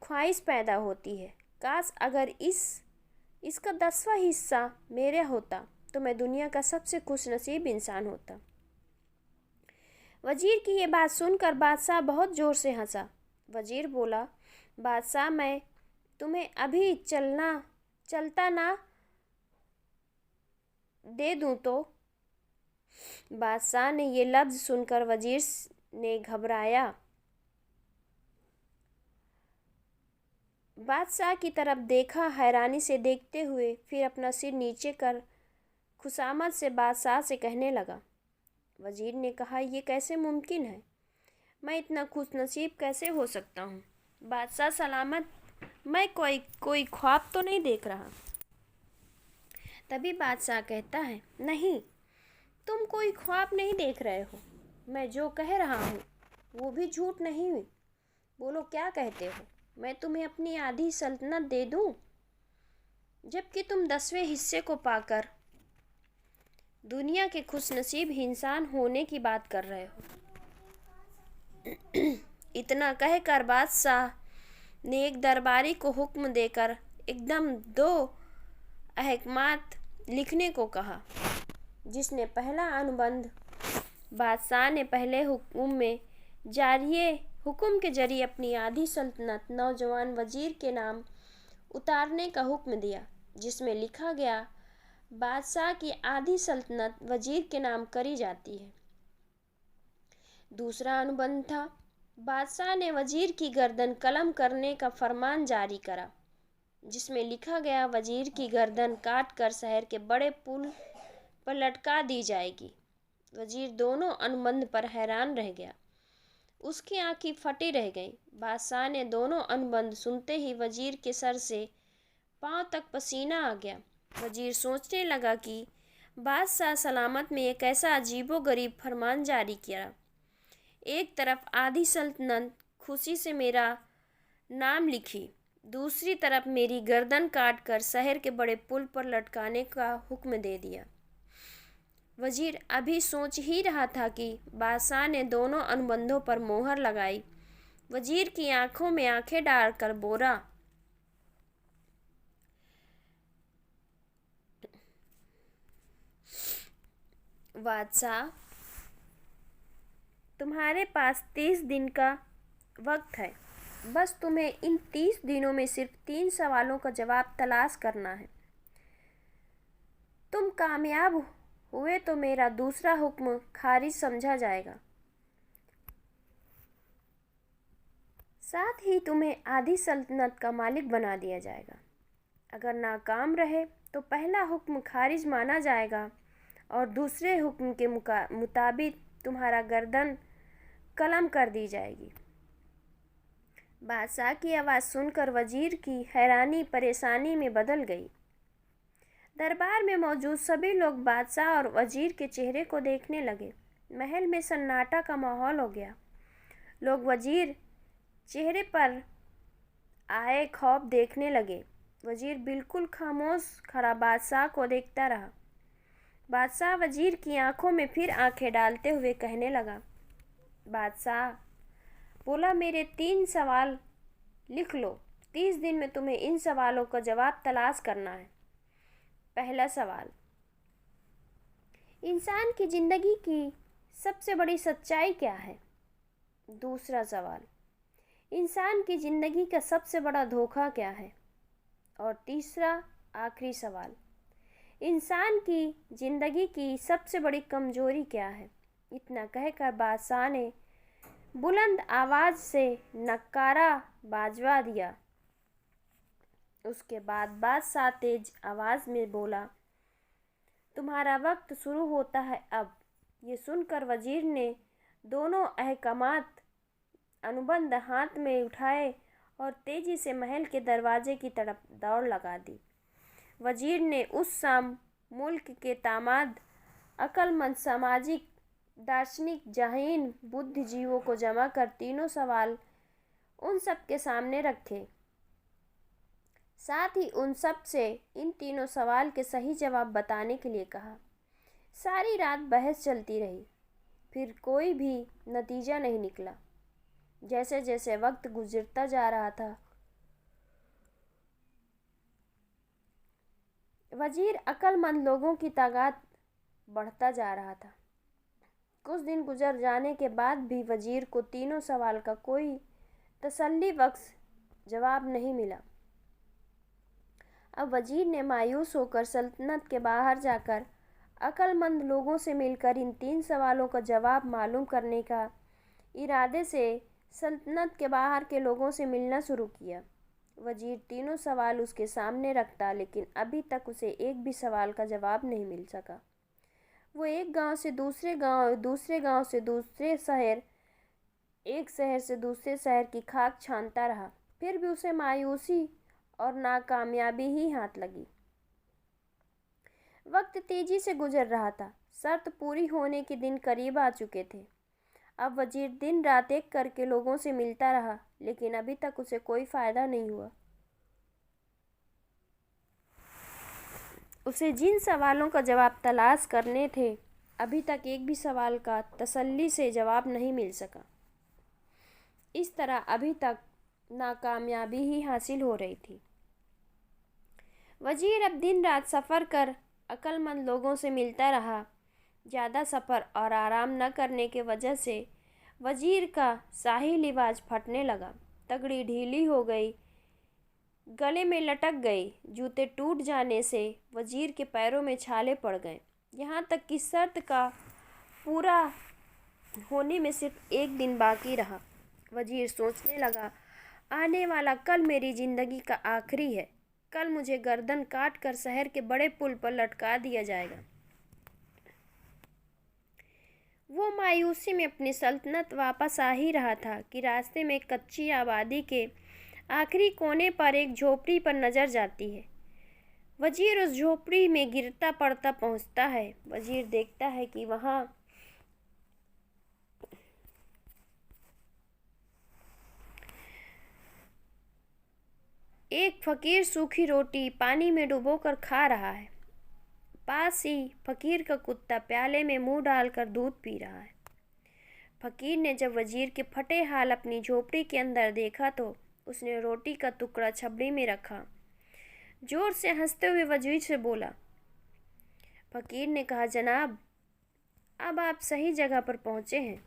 [SPEAKER 1] ख्वाहिश पैदा होती है। काश अगर इसका 10वां हिस्सा मेरे होता तो मैं दुनिया का सबसे खुशनसीब इंसान होता। वजीर की ये बात सुनकर बादशाह बहुत ज़ोर से हंसा। वजीर बोला, बादशाह, मैं तुम्हें अभी चलता ना दे दूँ तो? बादशाह ने ये लफ्ज़ सुनकर वजीर ने घबराया। बादशाह की तरफ देखा, हैरानी से देखते हुए, फिर अपना सिर नीचे कर खुशामद से बादशाह से कहने लगा। वजीर ने कहा, यह कैसे मुमकिन है? मैं इतना खुशनसीब कैसे हो सकता हूँ? बादशाह सलामत, मैं कोई ख्वाब तो नहीं देख रहा। तभी बादशाह कहता है, नहीं, तुम कोई ख्वाब नहीं देख रहे हो। मैं जो कह रहा हूँ वो भी झूठ नहीं हुई। बोलो, क्या कहते हो? मैं तुम्हें अपनी आधी सल्तनत दे दूँ, जबकि तुम 10वें हिस्से को पाकर दुनिया के खुशनसीब इंसान होने की बात कर रहे हो। इतना कहकर बादशाह ने एक दरबारी को हुक्म देकर एकदम 2 अहकामात लिखने को कहा, जिसने पहला अनुबंध बादशाह ने पहले हुक्म के जरिए अपनी आधी सल्तनत नौजवान वजीर के नाम उतारने का हुक्म दिया, जिसमें लिखा गया, बादशाह की आधी सल्तनत वजीर के नाम करी जाती है। दूसरा अनुबंध था, बादशाह ने वजीर की गर्दन कलम करने का फरमान जारी करा, जिसमें लिखा गया, वजीर की गर्दन काट कर शहर के बड़े पुल पर लटका दी जाएगी। वजीर दोनों अनुबंध पर हैरान रह गया। उसकी आंखें फटी रह गईं। बादशाह ने दोनों अनुबंध सुनते ही वजीर के सर से पांव तक पसीना आ गया। वजीर सोचने लगा कि बादशाह सलामत में एक ऐसा अजीबोगरीब फरमान जारी किया। एक तरफ आधी सल्तनत खुशी से मेरा नाम लिखी, दूसरी तरफ मेरी गर्दन काट कर शहर के बड़े पुल पर लटकाने का हुक्म दे दिया। वजीर अभी सोच ही रहा था कि बादशाह ने दोनों अनुबंधों पर मोहर लगाई। वजीर की आंखों में आंखें डालकर बोला, बादशाह, तुम्हारे पास 30 दिन का वक्त है। बस तुम्हें इन 30 दिनों में सिर्फ 3 सवालों का जवाब तलाश करना है। तुम कामयाब हुए तो मेरा दूसरा हुक्म खारिज समझा जाएगा। साथ ही तुम्हें आधी सल्तनत का मालिक बना दिया जाएगा। अगर नाकाम रहे तो पहला हुक्म खारिज माना जाएगा और दूसरे हुक्म के मुताबिक तुम्हारा गर्दन कलम कर दी जाएगी। बादशाह की आवाज़ सुनकर वजीर की हैरानी परेशानी में बदल गई। दरबार में मौजूद सभी लोग बादशाह और वजीर के चेहरे को देखने लगे। महल में सन्नाटा का माहौल हो गया। लोग वजीर चेहरे पर आए खौफ देखने लगे। वजीर बिल्कुल खामोश खड़ा बादशाह को देखता रहा। बादशाह वजीर की आंखों में फिर आंखें डालते हुए कहने लगा। बादशाह बोला, मेरे 3 सवाल लिख लो। 30 दिन में तुम्हें इन सवालों का जवाब तलाश करना है। पहला सवाल, इंसान की जिंदगी की सबसे बड़ी सच्चाई क्या है? दूसरा सवाल, इंसान की जिंदगी का सबसे बड़ा धोखा क्या है? और तीसरा आखिरी सवाल, इंसान की जिंदगी की सबसे बड़ी कमजोरी क्या है? इतना कहकर बादशाह ने बुलंद आवाज से नक्कारा बाजवा दिया। उसके बाद बादशाह तेज आवाज में बोला, तुम्हारा वक्त शुरू होता है अब। ये सुनकर वजीर ने दोनों अहकामात अनुबंध हाथ में उठाए और तेजी से महल के दरवाजे की तरफ दौड़ लगा दी। वजीर ने उस शाम मुल्क के तामाद, अक्लमंद, सामाजिक, दार्शनिक, जहीन बुद्धिजीवों को जमा कर तीनों सवाल उन सब के सामने रखे। साथ ही उन सब से इन तीनों सवाल के सही जवाब बताने के लिए कहा। सारी रात बहस चलती रही, फिर कोई भी नतीजा नहीं निकला। जैसे जैसे वक्त गुजरता जा रहा था, वजीर अक्लमंद लोगों की तादाद बढ़ता जा रहा था। कुछ दिन गुजर जाने के बाद भी वजीर को तीनों सवाल का कोई तसल्ली बख्श जवाब नहीं मिला। अब वजीर ने मायूस होकर सल्तनत के बाहर जाकर अक्लमंद लोगों से मिलकर इन 3 सवालों का जवाब मालूम करने का इरादे से सल्तनत के बाहर के लोगों से मिलना शुरू किया। वजीर तीनों सवाल उसके सामने रखता, लेकिन अभी तक उसे एक भी सवाल का जवाब नहीं मिल सका। वो एक गांव से दूसरे गांव, दूसरे गांव से दूसरे शहर, एक शहर से दूसरे शहर की खाक छानता रहा। फिर भी उसे मायूसी और नाकामयाबी ही हाथ लगी। वक्त तेजी से गुजर रहा था। शर्त पूरी होने के दिन करीब आ चुके थे। अब वजीर दिन रात एक करके लोगों से मिलता रहा, लेकिन अभी तक उसे कोई फायदा नहीं हुआ। उसे जिन सवालों का जवाब तलाश करने थे, अभी तक एक भी सवाल का तसल्ली से जवाब नहीं मिल सका। इस तरह अभी तक नाकामयाबी ही हासिल हो रही थी। वजीर अब दिन रात सफ़र कर अक्लमंद लोगों से मिलता रहा। ज़्यादा सफ़र और आराम न करने के वजह से वजीर का शाही लिबास फटने लगा। तगड़ी ढीली हो गई, गले में लटक गई। जूते टूट जाने से वजीर के पैरों में छाले पड़ गए। यहाँ तक कि शर्त का पूरा होने में सिर्फ एक दिन बाकी रहा। वजीर सोचने लगा, आने वाला कल मेरी ज़िंदगी का आखिरी है। कल मुझे गर्दन काट कर शहर के बड़े पुल पर लटका दिया जाएगा। वो मायूसी में अपनी सल्तनत वापस आ ही रहा था कि रास्ते में कच्ची आबादी के आखिरी कोने पर एक झोपड़ी पर नजर जाती है। वजीर उस झोपड़ी में गिरता पड़ता पहुंचता है। वजीर देखता है कि वहाँ एक फकीर सूखी रोटी पानी में डुबोकर खा रहा है। पास ही फकीर का कुत्ता प्याले में मुंह डालकर दूध पी रहा है। फकीर ने जब वजीर के फटे हाल अपनी झोपड़ी के अंदर देखा तो उसने रोटी का टुकड़ा छबड़ी में रखा। जोर से हंसते हुए वजीर से बोला। फकीर ने कहा, जनाब, अब आप सही जगह पर पहुंचे हैं।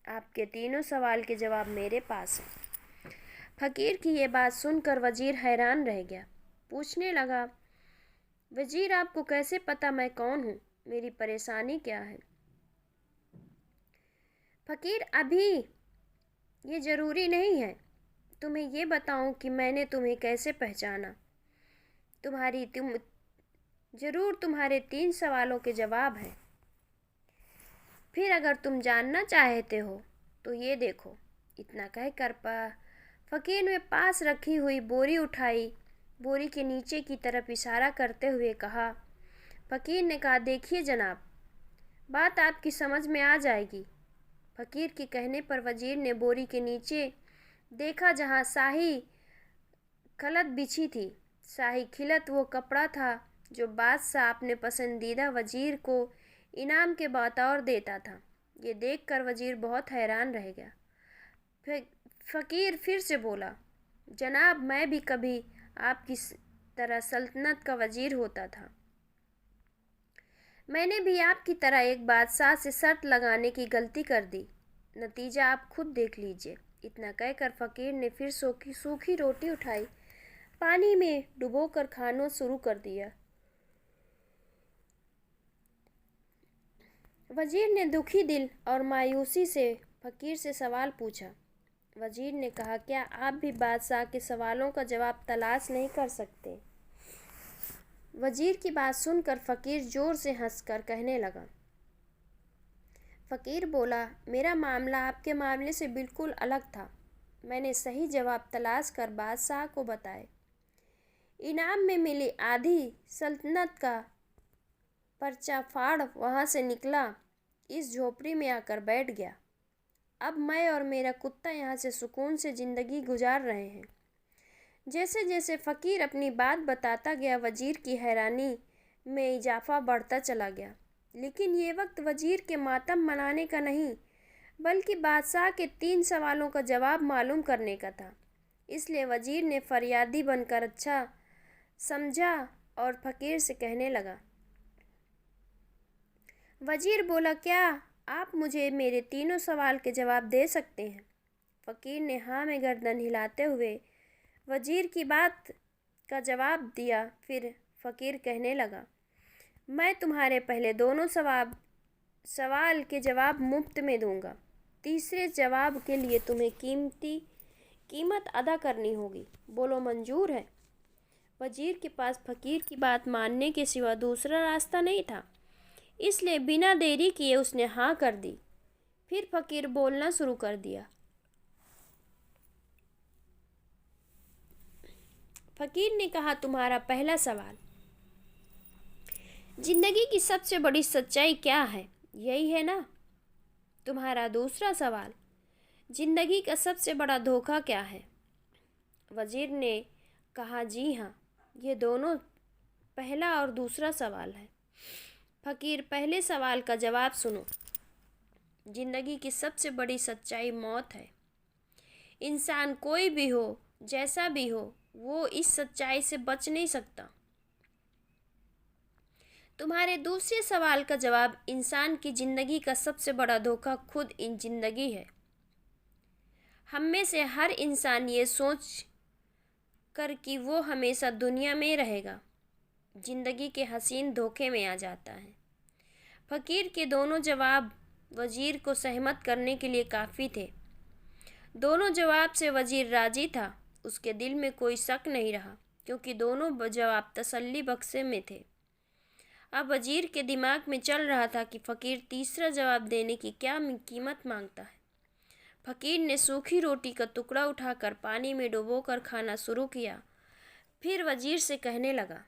[SPEAKER 1] आपके तीनों सवाल के जवाब मेरे पास हैं। फकीर की ये बात सुनकर वजीर हैरान रह गया। पूछने लगा, वजीर, आपको कैसे पता मैं कौन हूँ? मेरी परेशानी क्या है? फकीर, अभी ये ज़रूरी नहीं है। तुम्हें ये बताऊं कि मैंने तुम्हें कैसे पहचाना। ज़रूर तुम्हारे 3 सवालों के जवाब हैं। फिर अगर तुम जानना चाहते हो तो ये देखो। इतना कहकर फकीर ने पास रखी हुई बोरी उठाई। बोरी के नीचे की तरफ इशारा करते हुए कहा। फकीर ने कहा, देखिए जनाब, बात आपकी समझ में आ जाएगी। फकीर के कहने पर वजीर ने बोरी के नीचे देखा, जहाँ शाही खलत बिछी थी। शाही खिलत वो कपड़ा था जो बादशाह अपने पसंदीदा वजीर को इनाम के बतौर देता था। ये देखकर वजीर बहुत हैरान रह गया। फ़कीर फिर से बोला, जनाब, मैं भी कभी आपकी तरह सल्तनत का वजीर होता था। मैंने भी आपकी तरह एक बादशाह से शर्त लगाने की गलती कर दी। नतीजा आप खुद देख लीजिए। इतना कहकर फ़कीर ने फिर सूखी रोटी उठाई, पानी में डुबोकर खाना शुरू कर दिया। वजीर ने दुखी दिल और मायूसी से फ़कीर से सवाल पूछा। वजीर ने कहा, क्या आप भी बादशाह के सवालों का जवाब तलाश नहीं कर सकते? वजीर की बात सुनकर फ़कीर ज़ोर से हंसकर कहने लगा। फ़कीर बोला, मेरा मामला आपके मामले से बिल्कुल अलग था। मैंने सही जवाब तलाश कर बादशाह को बताए। इनाम में मिली आधी सल्तनत का पर्चा फाड़ वहाँ से निकला, इस झोपड़ी में आकर बैठ गया। अब मैं और मेरा कुत्ता यहाँ से सुकून से ज़िंदगी गुजार रहे हैं। जैसे जैसे फ़कीर अपनी बात बताता गया, वजीर की हैरानी में इजाफा बढ़ता चला गया। लेकिन ये वक्त वजीर के मातम मनाने का नहीं, बल्कि बादशाह के 3 सवालों का जवाब मालूम करने का था। इसलिए वजीर ने फरियादी बनकर अच्छा समझा और फ़कीर से कहने लगा। वजीर बोला, क्या आप मुझे मेरे 3 सवाल के जवाब दे सकते हैं? फ़कीर ने हाँ में गर्दन हिलाते हुए वजीर की बात का जवाब दिया। फिर फ़कीर कहने लगा, मैं तुम्हारे पहले दोनों सवाल के जवाब मुफ्त में दूंगा। तीसरे जवाब के लिए तुम्हें कीमत अदा करनी होगी। बोलो, मंजूर है? वजीर के पास फ़कीर की बात मानने के सिवा दूसरा रास्ता नहीं था, इसलिए बिना देरी किए उसने हाँ कर दी। फिर फ़कीर बोलना शुरू कर दिया। फ़कीर ने कहा, तुम्हारा पहला सवाल, जिंदगी की सबसे बड़ी सच्चाई क्या है? यही है ना? तुम्हारा दूसरा सवाल, जिंदगी का सबसे बड़ा धोखा क्या है? वजीर ने कहा, जी हाँ, ये दोनों पहला और दूसरा सवाल है। फ़कीर, पहले सवाल का जवाब सुनो। जिंदगी की सबसे बड़ी सच्चाई मौत है। इंसान कोई भी हो, जैसा भी हो, वो इस सच्चाई से बच नहीं सकता। तुम्हारे दूसरे सवाल का जवाब, इंसान की ज़िंदगी का सबसे बड़ा धोखा खुद इन जिंदगी है। हम में से हर इंसान ये सोच कर कि वो हमेशा दुनिया में रहेगा, ज़िंदगी के हसीन धोखे में आ जाता है। फ़कीर के दोनों जवाब वजीर को सहमत करने के लिए काफ़ी थे। दोनों जवाब से वजीर राजी था। उसके दिल में कोई शक नहीं रहा, क्योंकि दोनों जवाब तसल्ली बख्शे में थे। अब वजीर के दिमाग में चल रहा था कि फ़कीर तीसरा जवाब देने की क्या कीमत मांगता है। फ़कीर ने सूखी रोटी का टुकड़ा उठाकर पानी में डुबोकर खाना शुरू किया। फिर वजीर से कहने लगा,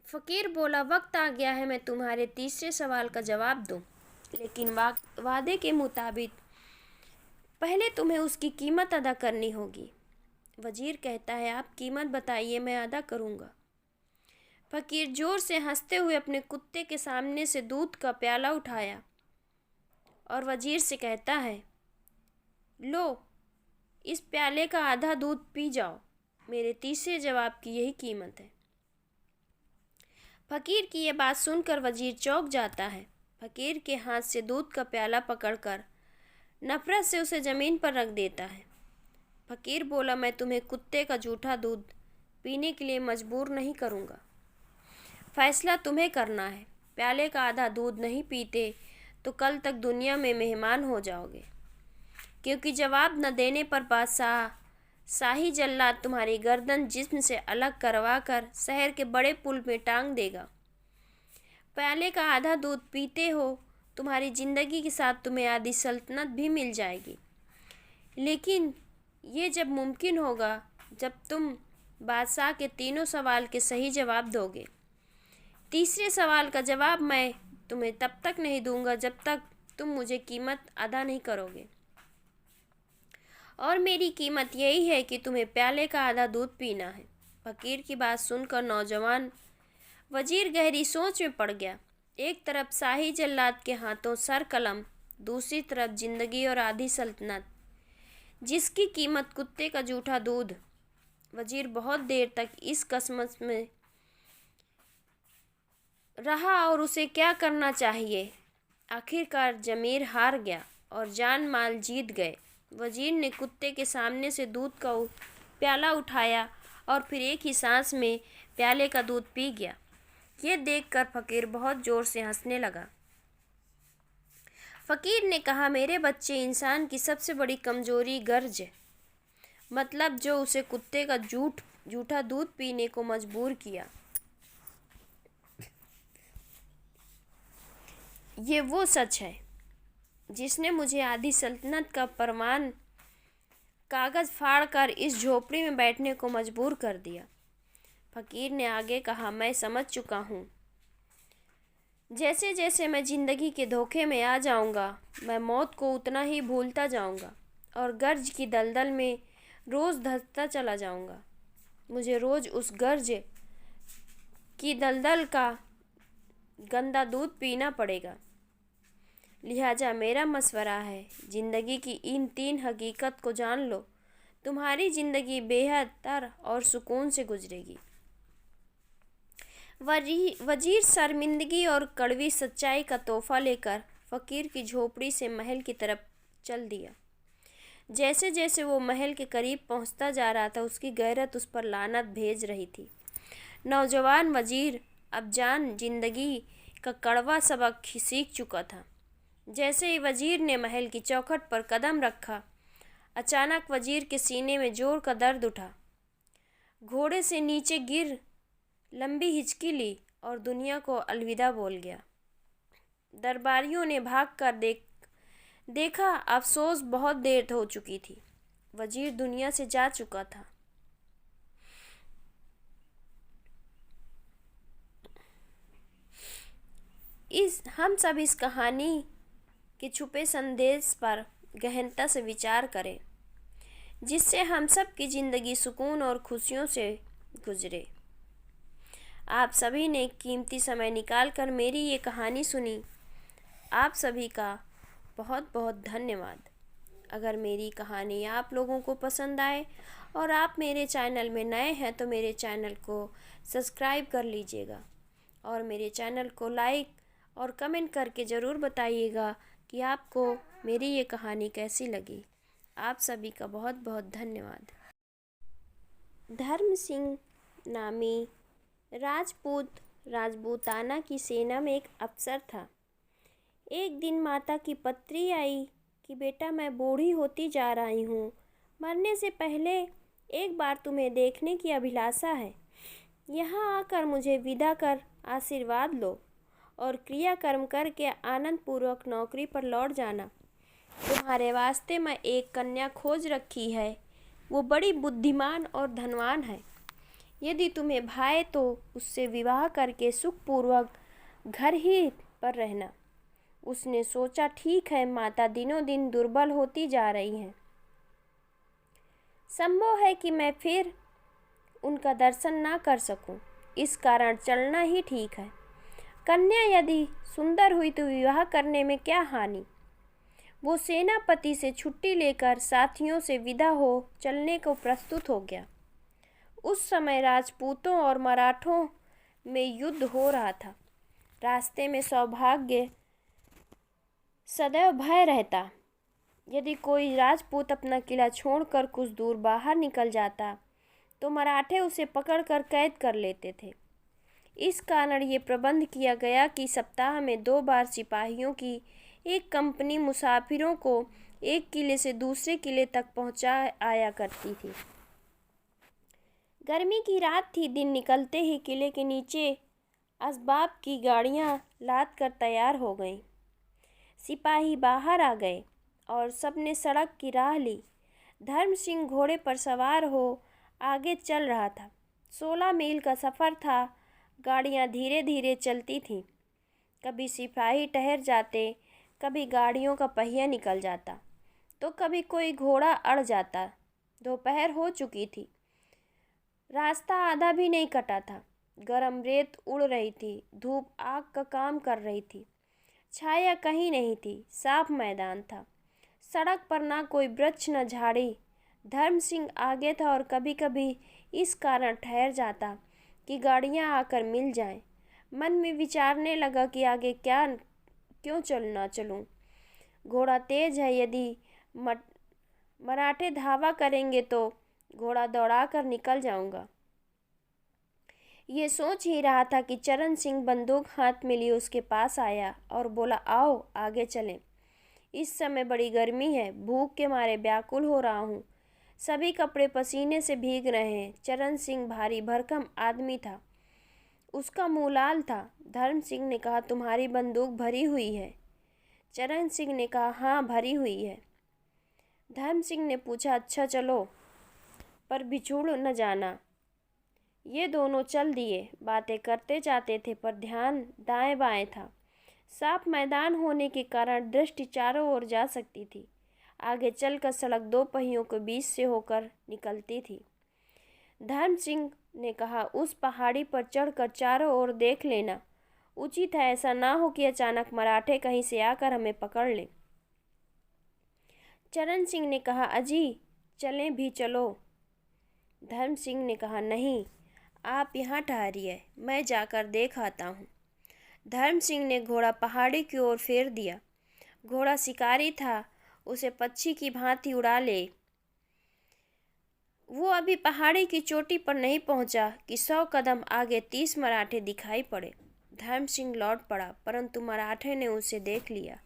[SPEAKER 1] फ़कीर बोला, वक्त आ गया है मैं तुम्हारे तीसरे सवाल का जवाब दूं, लेकिन वादे के मुताबिक पहले तुम्हें उसकी कीमत अदा करनी होगी। वजीर कहता है, आप कीमत बताइए, मैं अदा करूँगा। फ़कीर ज़ोर से हंसते हुए अपने कुत्ते के सामने से दूध का प्याला उठाया और वजीर से कहता है, लो, इस प्याले का आधा दूध पी जाओ। मेरे तीसरे जवाब की यही कीमत है। फ़कीर की ये बात सुनकर वजीर चौंक जाता है। फ़कीर के हाथ से दूध का प्याला पकड़कर नफ़रत से उसे ज़मीन पर रख देता है। फ़कीर बोला, मैं तुम्हें कुत्ते का जूठा दूध पीने के लिए मजबूर नहीं करूँगा। फ़ैसला तुम्हें करना है। प्याले का आधा दूध नहीं पीते तो कल तक दुनिया में मेहमान हो जाओगे, क्योंकि जवाब न देने पर शाही जल्लाद तुम्हारी गर्दन जिस्म से अलग करवा कर शहर के बड़े पुल में टांग देगा। प्याले का आधा दूध पीते हो, तुम्हारी ज़िंदगी के साथ तुम्हें आधी सल्तनत भी मिल जाएगी। लेकिन ये जब मुमकिन होगा जब तुम बादशाह के 3 सवाल के सही जवाब दोगे। तीसरे सवाल का जवाब मैं तुम्हें तब तक नहीं दूंगा जब तक तुम मुझे कीमत अदा नहीं करोगे, और मेरी कीमत यही है कि तुम्हें प्याले का आधा दूध पीना है। फकीर की बात सुनकर नौजवान वजीर गहरी सोच में पड़ गया। एक तरफ शाही जल्लाद के हाथों सर कलम, दूसरी तरफ जिंदगी और आधी सल्तनत, जिसकी कीमत कुत्ते का जूठा दूध। वजीर बहुत देर तक इस कशमकश में रहा और उसे क्या करना चाहिए। आखिरकार जमीर हार गया और जान माल जीत गए। वजीर ने कुत्ते के सामने से दूध का प्याला उठाया और फिर एक ही सांस में प्याले का दूध पी गया। ये देखकर फकीर बहुत जोर से हंसने लगा। फकीर ने कहा, मेरे बच्चे, इंसान की सबसे बड़ी कमजोरी गर्ज है, मतलब जो उसे कुत्ते का जूठा दूध पीने को मजबूर किया। ये वो सच है जिसने मुझे आधी सल्तनत का परवान कागज फाड़कर इस झोपड़ी में बैठने को मजबूर कर दिया। फकीर ने आगे कहा, मैं समझ चुका हूँ। जैसे जैसे मैं जिंदगी के धोखे में आ जाऊंगा, मैं मौत को उतना ही भूलता जाऊंगा और गर्ज की दलदल में रोज धंसता चला जाऊंगा। मुझे रोज उस गर्ज की दलदल का गंदा दूध पीना पड़ेगा। लिहाजा मेरा मशवरा है, जिंदगी की इन 3 हकीकत को जान लो। तुम्हारी जिंदगी बेहतर और सुकून से गुजरेगी। वजीर शर्मिंदगी और कड़वी सच्चाई का तोहफा लेकर फकीर की झोपड़ी से महल की तरफ चल दिया। जैसे जैसे वो महल के करीब पहुंचता जा रहा था, उसकी गैरत उस पर लानत भेज रही थी। नौजवान वजीर अब जिंदगी का कड़वा सबक सीख चुका था। जैसे ही वजीर ने महल की चौखट पर कदम रखा, अचानक वजीर के सीने में जोर का दर्द उठा। घोड़े से नीचे गिर लंबी हिचकी ली और दुनिया को अलविदा बोल गया। दरबारियों ने भागकर देखा, अफसोस बहुत देर हो चुकी थी। वजीर दुनिया से जा चुका था। हम सब इस कहानी के छुपे संदेश पर गहनता से विचार करें, जिससे हम सब की जिंदगी सुकून और खुशियों से गुजरे। आप सभी ने कीमती समय निकालकर मेरी ये कहानी सुनी। आप सभी का बहुत बहुत धन्यवाद। अगर मेरी कहानी आप लोगों को पसंद आए और आप मेरे चैनल में नए हैं तो मेरे चैनल को सब्सक्राइब कर लीजिएगा और मेरे चैनल को लाइक और कमेंट करके ज़रूर बताइएगा कि आपको मेरी ये कहानी कैसी लगी। आप सभी का बहुत बहुत धन्यवाद। धर्म सिंह नामी राजपूताना की सेना में एक अफसर था। एक दिन माता की पत्री आई कि बेटा, मैं बूढ़ी होती जा रही हूँ, मरने से पहले एक बार तुम्हें देखने की अभिलाषा है। यहाँ आकर मुझे विदा कर आशीर्वाद लो और क्रियाकर्म करके आनंद पूर्वक नौकरी पर लौट जाना। तुम्हारे वास्ते मैं एक कन्या खोज रखी है। वो बड़ी बुद्धिमान और धनवान है। यदि तुम्हें भाए तो उससे विवाह करके सुखपूर्वक घर ही पर रहना। उसने सोचा, ठीक है, माता दिनों दिन दुर्बल होती जा रही हैं। संभव है कि मैं फिर उनका दर्शन ना कर सकूं, इस कारण चलना ही ठीक है। कन्या यदि सुंदर हुई तो विवाह करने में क्या हानि। वो सेनापति से छुट्टी लेकर साथियों से विदा हो चलने को प्रस्तुत हो गया। उस समय राजपूतों और मराठों में युद्ध हो रहा था। रास्ते में सौभाग्य सदैव भय रहता। यदि कोई राजपूत अपना किला छोड़कर कुछ दूर बाहर निकल जाता तो मराठे उसे पकड़कर कैद कर लेते थे। इस कारण ये प्रबंध किया गया कि सप्ताह में 2 बार सिपाहियों की एक कंपनी मुसाफिरों को एक किले से दूसरे किले तक पहुंचा आया करती थी। गर्मी की रात थी। दिन निकलते ही किले के नीचे असबाब की गाड़ियां लाद कर तैयार हो गईं। सिपाही बाहर आ गए और सबने सड़क की राह ली। धर्म सिंह घोड़े पर सवार हो आगे चल रहा था। 16 मील का सफ़र था। गाड़ियां धीरे धीरे चलती थीं। कभी सिपाही ठहर जाते, कभी गाड़ियों का पहिया निकल जाता तो कभी कोई घोड़ा अड़ जाता। दोपहर हो चुकी थी। रास्ता आधा भी नहीं कटा था। गरम रेत उड़ रही थी। धूप आग का काम कर रही थी। छाया कहीं नहीं थी। साफ मैदान था। सड़क पर ना कोई वृक्ष न झाड़ी। धर्म सिंह आगे था और कभी कभी इस कारण ठहर जाता कि गाड़ियां आकर मिल जाएं। मन में विचारने लगा कि आगे क्या क्यों ना चलूं। घोड़ा तेज है, यदि मराठे धावा करेंगे तो घोड़ा दौड़ाकर निकल जाऊंगा। ये सोच ही रहा था कि चरण सिंह बंदूक हाथ में लिए उसके पास आया और बोला, आओ आगे चलें। इस समय बड़ी गर्मी है। भूख के मारे व्याकुल हो रहा हूँ। सभी कपड़े पसीने से भीग रहे हैं। चरण सिंह भारी भरकम आदमी था। उसका मुंह लाल था। धर्म सिंह ने कहा, तुम्हारी बंदूक भरी हुई है? चरण सिंह ने कहा, हाँ भरी हुई है। धर्म सिंह ने पूछा, अच्छा चलो, पर बिछुड़ न जाना। ये दोनों चल दिए। बातें करते जाते थे पर ध्यान दाएं बाएं था। साफ मैदान होने के कारण दृष्टि चारों ओर जा सकती थी। आगे चलकर सड़क दो पहियों के बीच से होकर निकलती थी। धर्म सिंह ने कहा, उस पहाड़ी पर चढ़कर चारों ओर देख लेना। उचित है, ऐसा ना हो कि अचानक मराठे कहीं से आकर हमें पकड़ लें। चरण सिंह ने कहा, अजी चलें भी चलो। धर्म सिंह ने कहा, नहीं, आप यहाँ ठहरिए, मैं जाकर देख आता हूँ। धर्म सिंह ने घोड़ा पहाड़ी की ओर फेर दिया। घोड़ा शिकारी था, उसे पक्षी की भांति उड़ा ले। वो अभी पहाड़ी की चोटी पर नहीं पहुंचा कि 100 कदम आगे 30 मराठे दिखाई पड़े। धर्म सिंह लौट पड़ा, परंतु मराठे ने उसे देख लिया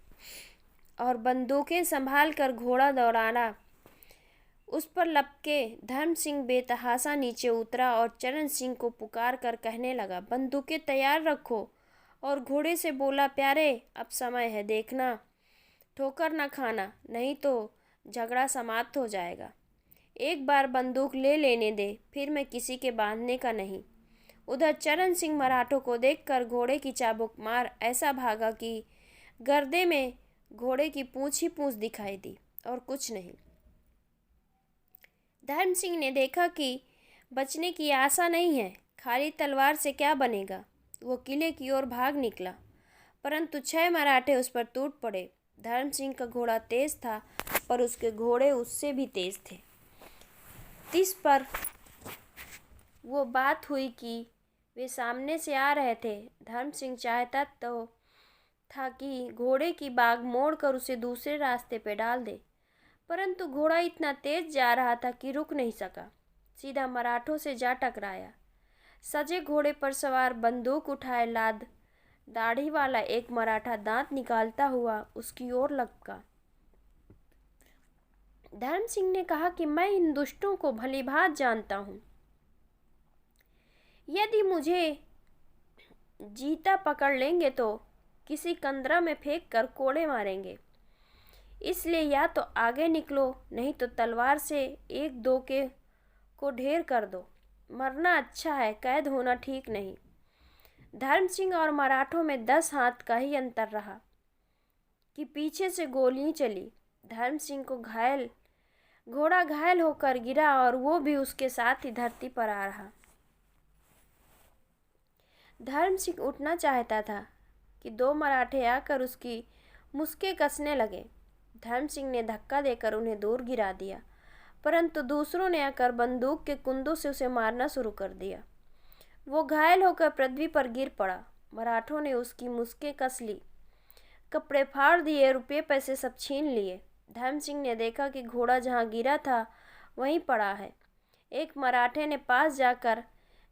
[SPEAKER 1] और बंदूकें संभाल कर घोड़ा दौड़ाना। उस पर लपके धर्म सिंह बेतहाशा नीचे उतरा और चरण सिंह को पुकार कर कहने लगा, बंदूकें तैयार रखो, और घोड़े से बोला, प्यारे अब समय है, देखना ठोकर न खाना, नहीं तो झगड़ा समाप्त हो जाएगा। एक बार बंदूक ले लेने दे, फिर मैं किसी के बांधने का नहीं। उधर चरण सिंह मराठों को देखकर घोड़े की चाबुक मार ऐसा भागा कि गर्दे में घोड़े की पूंछ ही पूंछ दिखाई दी और कुछ नहीं। धर्म सिंह ने देखा कि बचने की आशा नहीं है, खाली तलवार से क्या बनेगा। वो किले की ओर भाग निकला, परंतु 6 मराठे उस पर टूट पड़े। धर्म सिंह का घोड़ा तेज था, पर उसके घोड़े उससे भी तेज थे। इस पर वो बात हुई कि वे सामने से आ रहे थे। धर्म सिंह चाहता तो था कि घोड़े की बाग मोड़कर उसे दूसरे रास्ते पे डाल दे, परंतु घोड़ा इतना तेज जा रहा था कि रुक नहीं सका। सीधा मराठों से जा टकराया। सजे घोड़े पर सवार बंदूक उठाए लाद दाढ़ी वाला एक मराठा दांत निकालता हुआ उसकी ओर लपका। धर्म सिंह ने कहा कि मैं इन दुष्टों को भलीभांति जानता हूँ। यदि मुझे जीता पकड़ लेंगे तो किसी कंदरा में फेंक कर कोड़े मारेंगे, इसलिए या तो आगे निकलो, नहीं तो तलवार से एक दो के को ढेर कर दो। मरना अच्छा है, कैद होना ठीक नहीं। धर्म सिंह और मराठों में 10 हाथ का ही अंतर रहा कि पीछे से गोलियां चली। धर्म सिंह को घोड़ा घायल होकर गिरा और वो भी उसके साथ ही धरती पर आ रहा। धर्म सिंह उठना चाहता था कि 2 मराठे आकर उसकी मुसके कसने लगे। धर्म सिंह ने धक्का देकर उन्हें दूर गिरा दिया, परंतु दूसरों ने आकर बंदूक के कुंदों से उसे मारना शुरू कर दिया। वो घायल होकर पृथ्वी पर गिर पड़ा। मराठों ने उसकी मुसके कस ली, कपड़े फाड़ दिए, रुपये पैसे सब छीन लिए। धर्म सिंह ने देखा कि घोड़ा जहाँ गिरा था वहीं पड़ा है। एक मराठे ने पास जाकर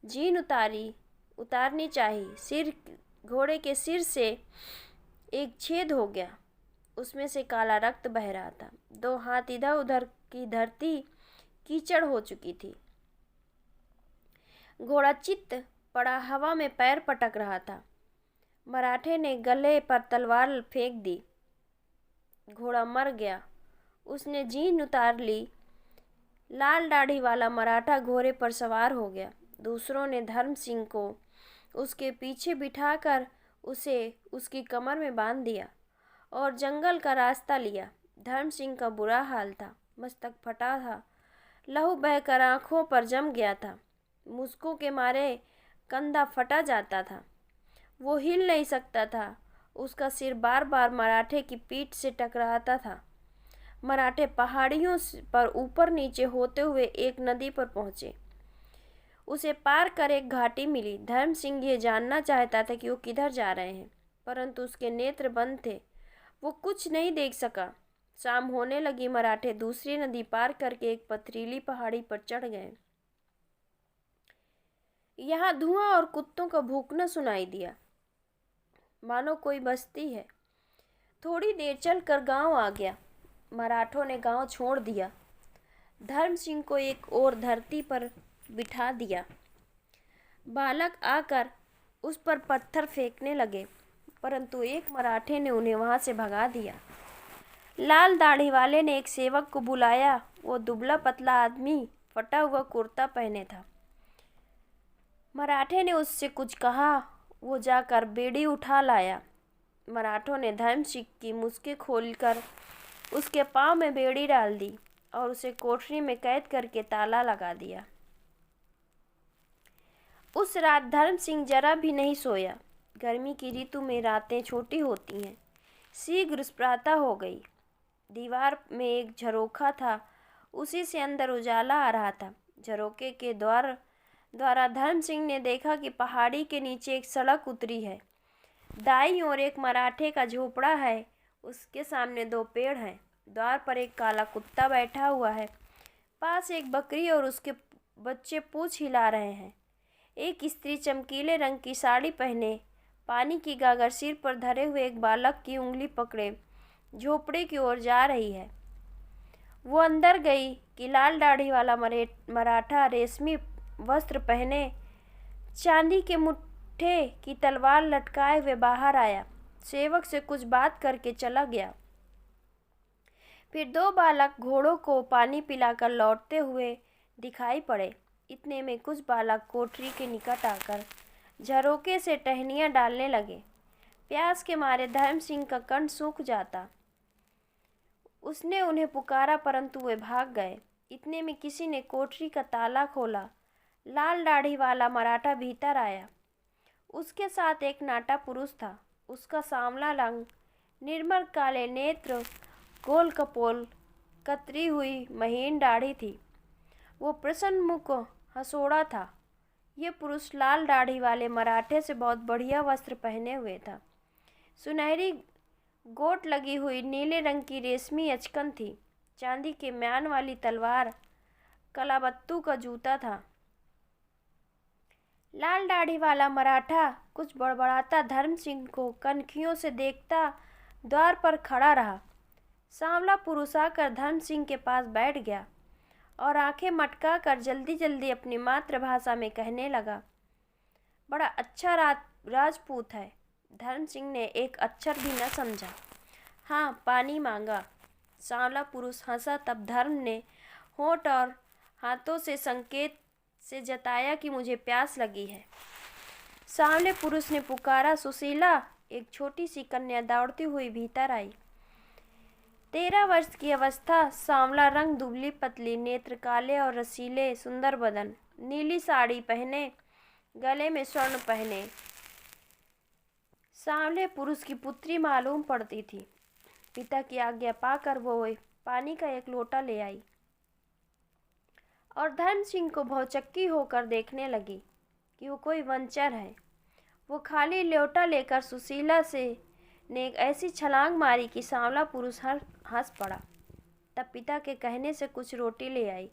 [SPEAKER 1] जीन उतारनी चाहिए। घोड़े के सिर से एक छेद हो गया, उसमें से काला रक्त बह रहा था। 2 हाथ इधर उधर की धरती कीचड़ हो चुकी थी। घोड़ा चित्त पड़ा हवा में पैर पटक रहा था। मराठे ने गले पर तलवार फेंक दी। घोड़ा मर गया। उसने जीन उतार ली। लाल दाढ़ी वाला मराठा घोड़े पर सवार हो गया। दूसरों ने धर्म सिंह को उसके पीछे बिठाकर उसे उसकी कमर में बांध दिया और जंगल का रास्ता लिया। धर्म सिंह का बुरा हाल था, मस्तक फटा था, लहू बहकर आंखों पर जम गया था, मुस्कों के मारे कंधा फटा जाता था। वो हिल नहीं सकता था, उसका सिर बार बार मराठे की पीठ से टकराता था। मराठे पहाड़ियों पर ऊपर नीचे होते हुए एक नदी पर पहुंचे। उसे पार कर एक घाटी मिली। धर्म सिंह ये जानना चाहता था कि वो किधर जा रहे हैं, परंतु उसके नेत्र बंद थे, वो कुछ नहीं देख सका। शाम होने लगी। मराठे दूसरी नदी पार करके एक पथरीली पहाड़ी पर चढ़ गए। यहाँ धुआं और कुत्तों का भूखना सुनाई दिया, मानो कोई बस्ती है। थोड़ी देर चलकर गांव आ गया। मराठों ने गांव छोड़ दिया। धर्म सिंह को एक और धरती पर बिठा दिया। बालक आकर उस पर पत्थर फेंकने लगे, परंतु एक मराठे ने उन्हें वहां से भगा दिया। लाल दाढ़ी वाले ने एक सेवक को बुलाया। वो दुबला पतला आदमी फटा हुआ कुर्ता पहने था। मराठे ने उससे कुछ कहा। वो जाकर बेड़ी उठा लाया। मराठों ने धर्म सिंह की मुस्की खोलकर उसके पाँव में बेड़ी डाल दी और उसे कोठरी में कैद करके ताला लगा दिया। उस रात धर्म सिंह जरा भी नहीं सोया। गर्मी की ऋतु में रातें छोटी होती हैं। शीघ्र प्रातः हो गई। दीवार में एक झरोखा था, उसी से अंदर उजाला आ रहा था। झरोखे के द्वारा धर्म सिंह ने देखा कि पहाड़ी के नीचे एक सड़क उतरी है। दाईं ओर एक मराठे का झोपड़ा है, उसके सामने दो पेड़ हैं। द्वार पर एक काला कुत्ता बैठा हुआ है, पास एक बकरी और उसके बच्चे पूंछ हिला रहे हैं। एक स्त्री चमकीले रंग की साड़ी पहने, पानी की गागर सिर पर धरे हुए एक बालक की उंगली पकड़े झोपड़े की ओर जा रही है। वो अंदर गई कि लाल दाढ़ी वाला मराठा रेशमी वस्त्र पहने, चांदी के मुट्ठे की तलवार लटकाए हुए बाहर आया। सेवक से कुछ बात करके चला गया। फिर दो बालक घोड़ों को पानी पिलाकर लौटते हुए दिखाई पड़े। इतने में कुछ बालक कोठरी के निकट आकर झरोके से टहनियाँ डालने लगे। प्यास के मारे धर्म सिंह का कंठ सूख जाता। उसने उन्हें पुकारा, परंतु वे भाग गए। इतने में किसी ने कोठरी का ताला खोला। लाल दाढ़ी वाला मराठा भीतर आया। उसके साथ एक नाटा पुरुष था। उसका सांवला रंग, निर्मल काले नेत्र, गोल कपोल, कतरी हुई महीन दाढ़ी थी। वो प्रसन्न मुख हंसोड़ा था। ये पुरुष लाल दाढ़ी वाले मराठे से बहुत बढ़िया वस्त्र पहने हुए था। सुनहरी गोट लगी हुई नीले रंग की रेशमी अचकन थी। चांदी के म्यान वाली तलवार, कलाबत्तू का जूता था। लाल दाढ़ी वाला मराठा कुछ बड़बड़ाता धर्म सिंह को कनखियों से देखता द्वार पर खड़ा रहा। सांवला पुरुष आकर धर्म सिंह के पास बैठ गया और आंखें मटका कर जल्दी जल्दी अपनी मातृभाषा में कहने लगा, बड़ा अच्छा राजपूत है। धर्म सिंह ने एक अक्षर भी न समझा। हाँ, पानी मांगा। सांवला पुरुष हंसा। तब धर्म ने होंठ और हाथों से संकेत से जताया कि मुझे प्यास लगी है। सांवले पुरुष ने पुकारा, सुशीला। एक छोटी सी कन्या दौड़ती हुई भीतर आई। 13 वर्ष की अवस्था, सांवला रंग, दुबली पतली, नेत्र काले और रसीले, सुंदर बदन, नीली साड़ी पहने, गले में स्वर्ण पहने सांवले पुरुष की पुत्री मालूम पड़ती थी। पिता की आज्ञा पाकर वो पानी का एक लोटा ले आई और धर्म सिंह को भौचक्की होकर देखने लगी कि वो कोई वंचर है। वो खाली लोटा लेकर सुशीला से ने एक ऐसी छलांग मारी कि सांवला पुरुष हंस पड़ा। तब पिता के कहने से कुछ रोटी ले आई।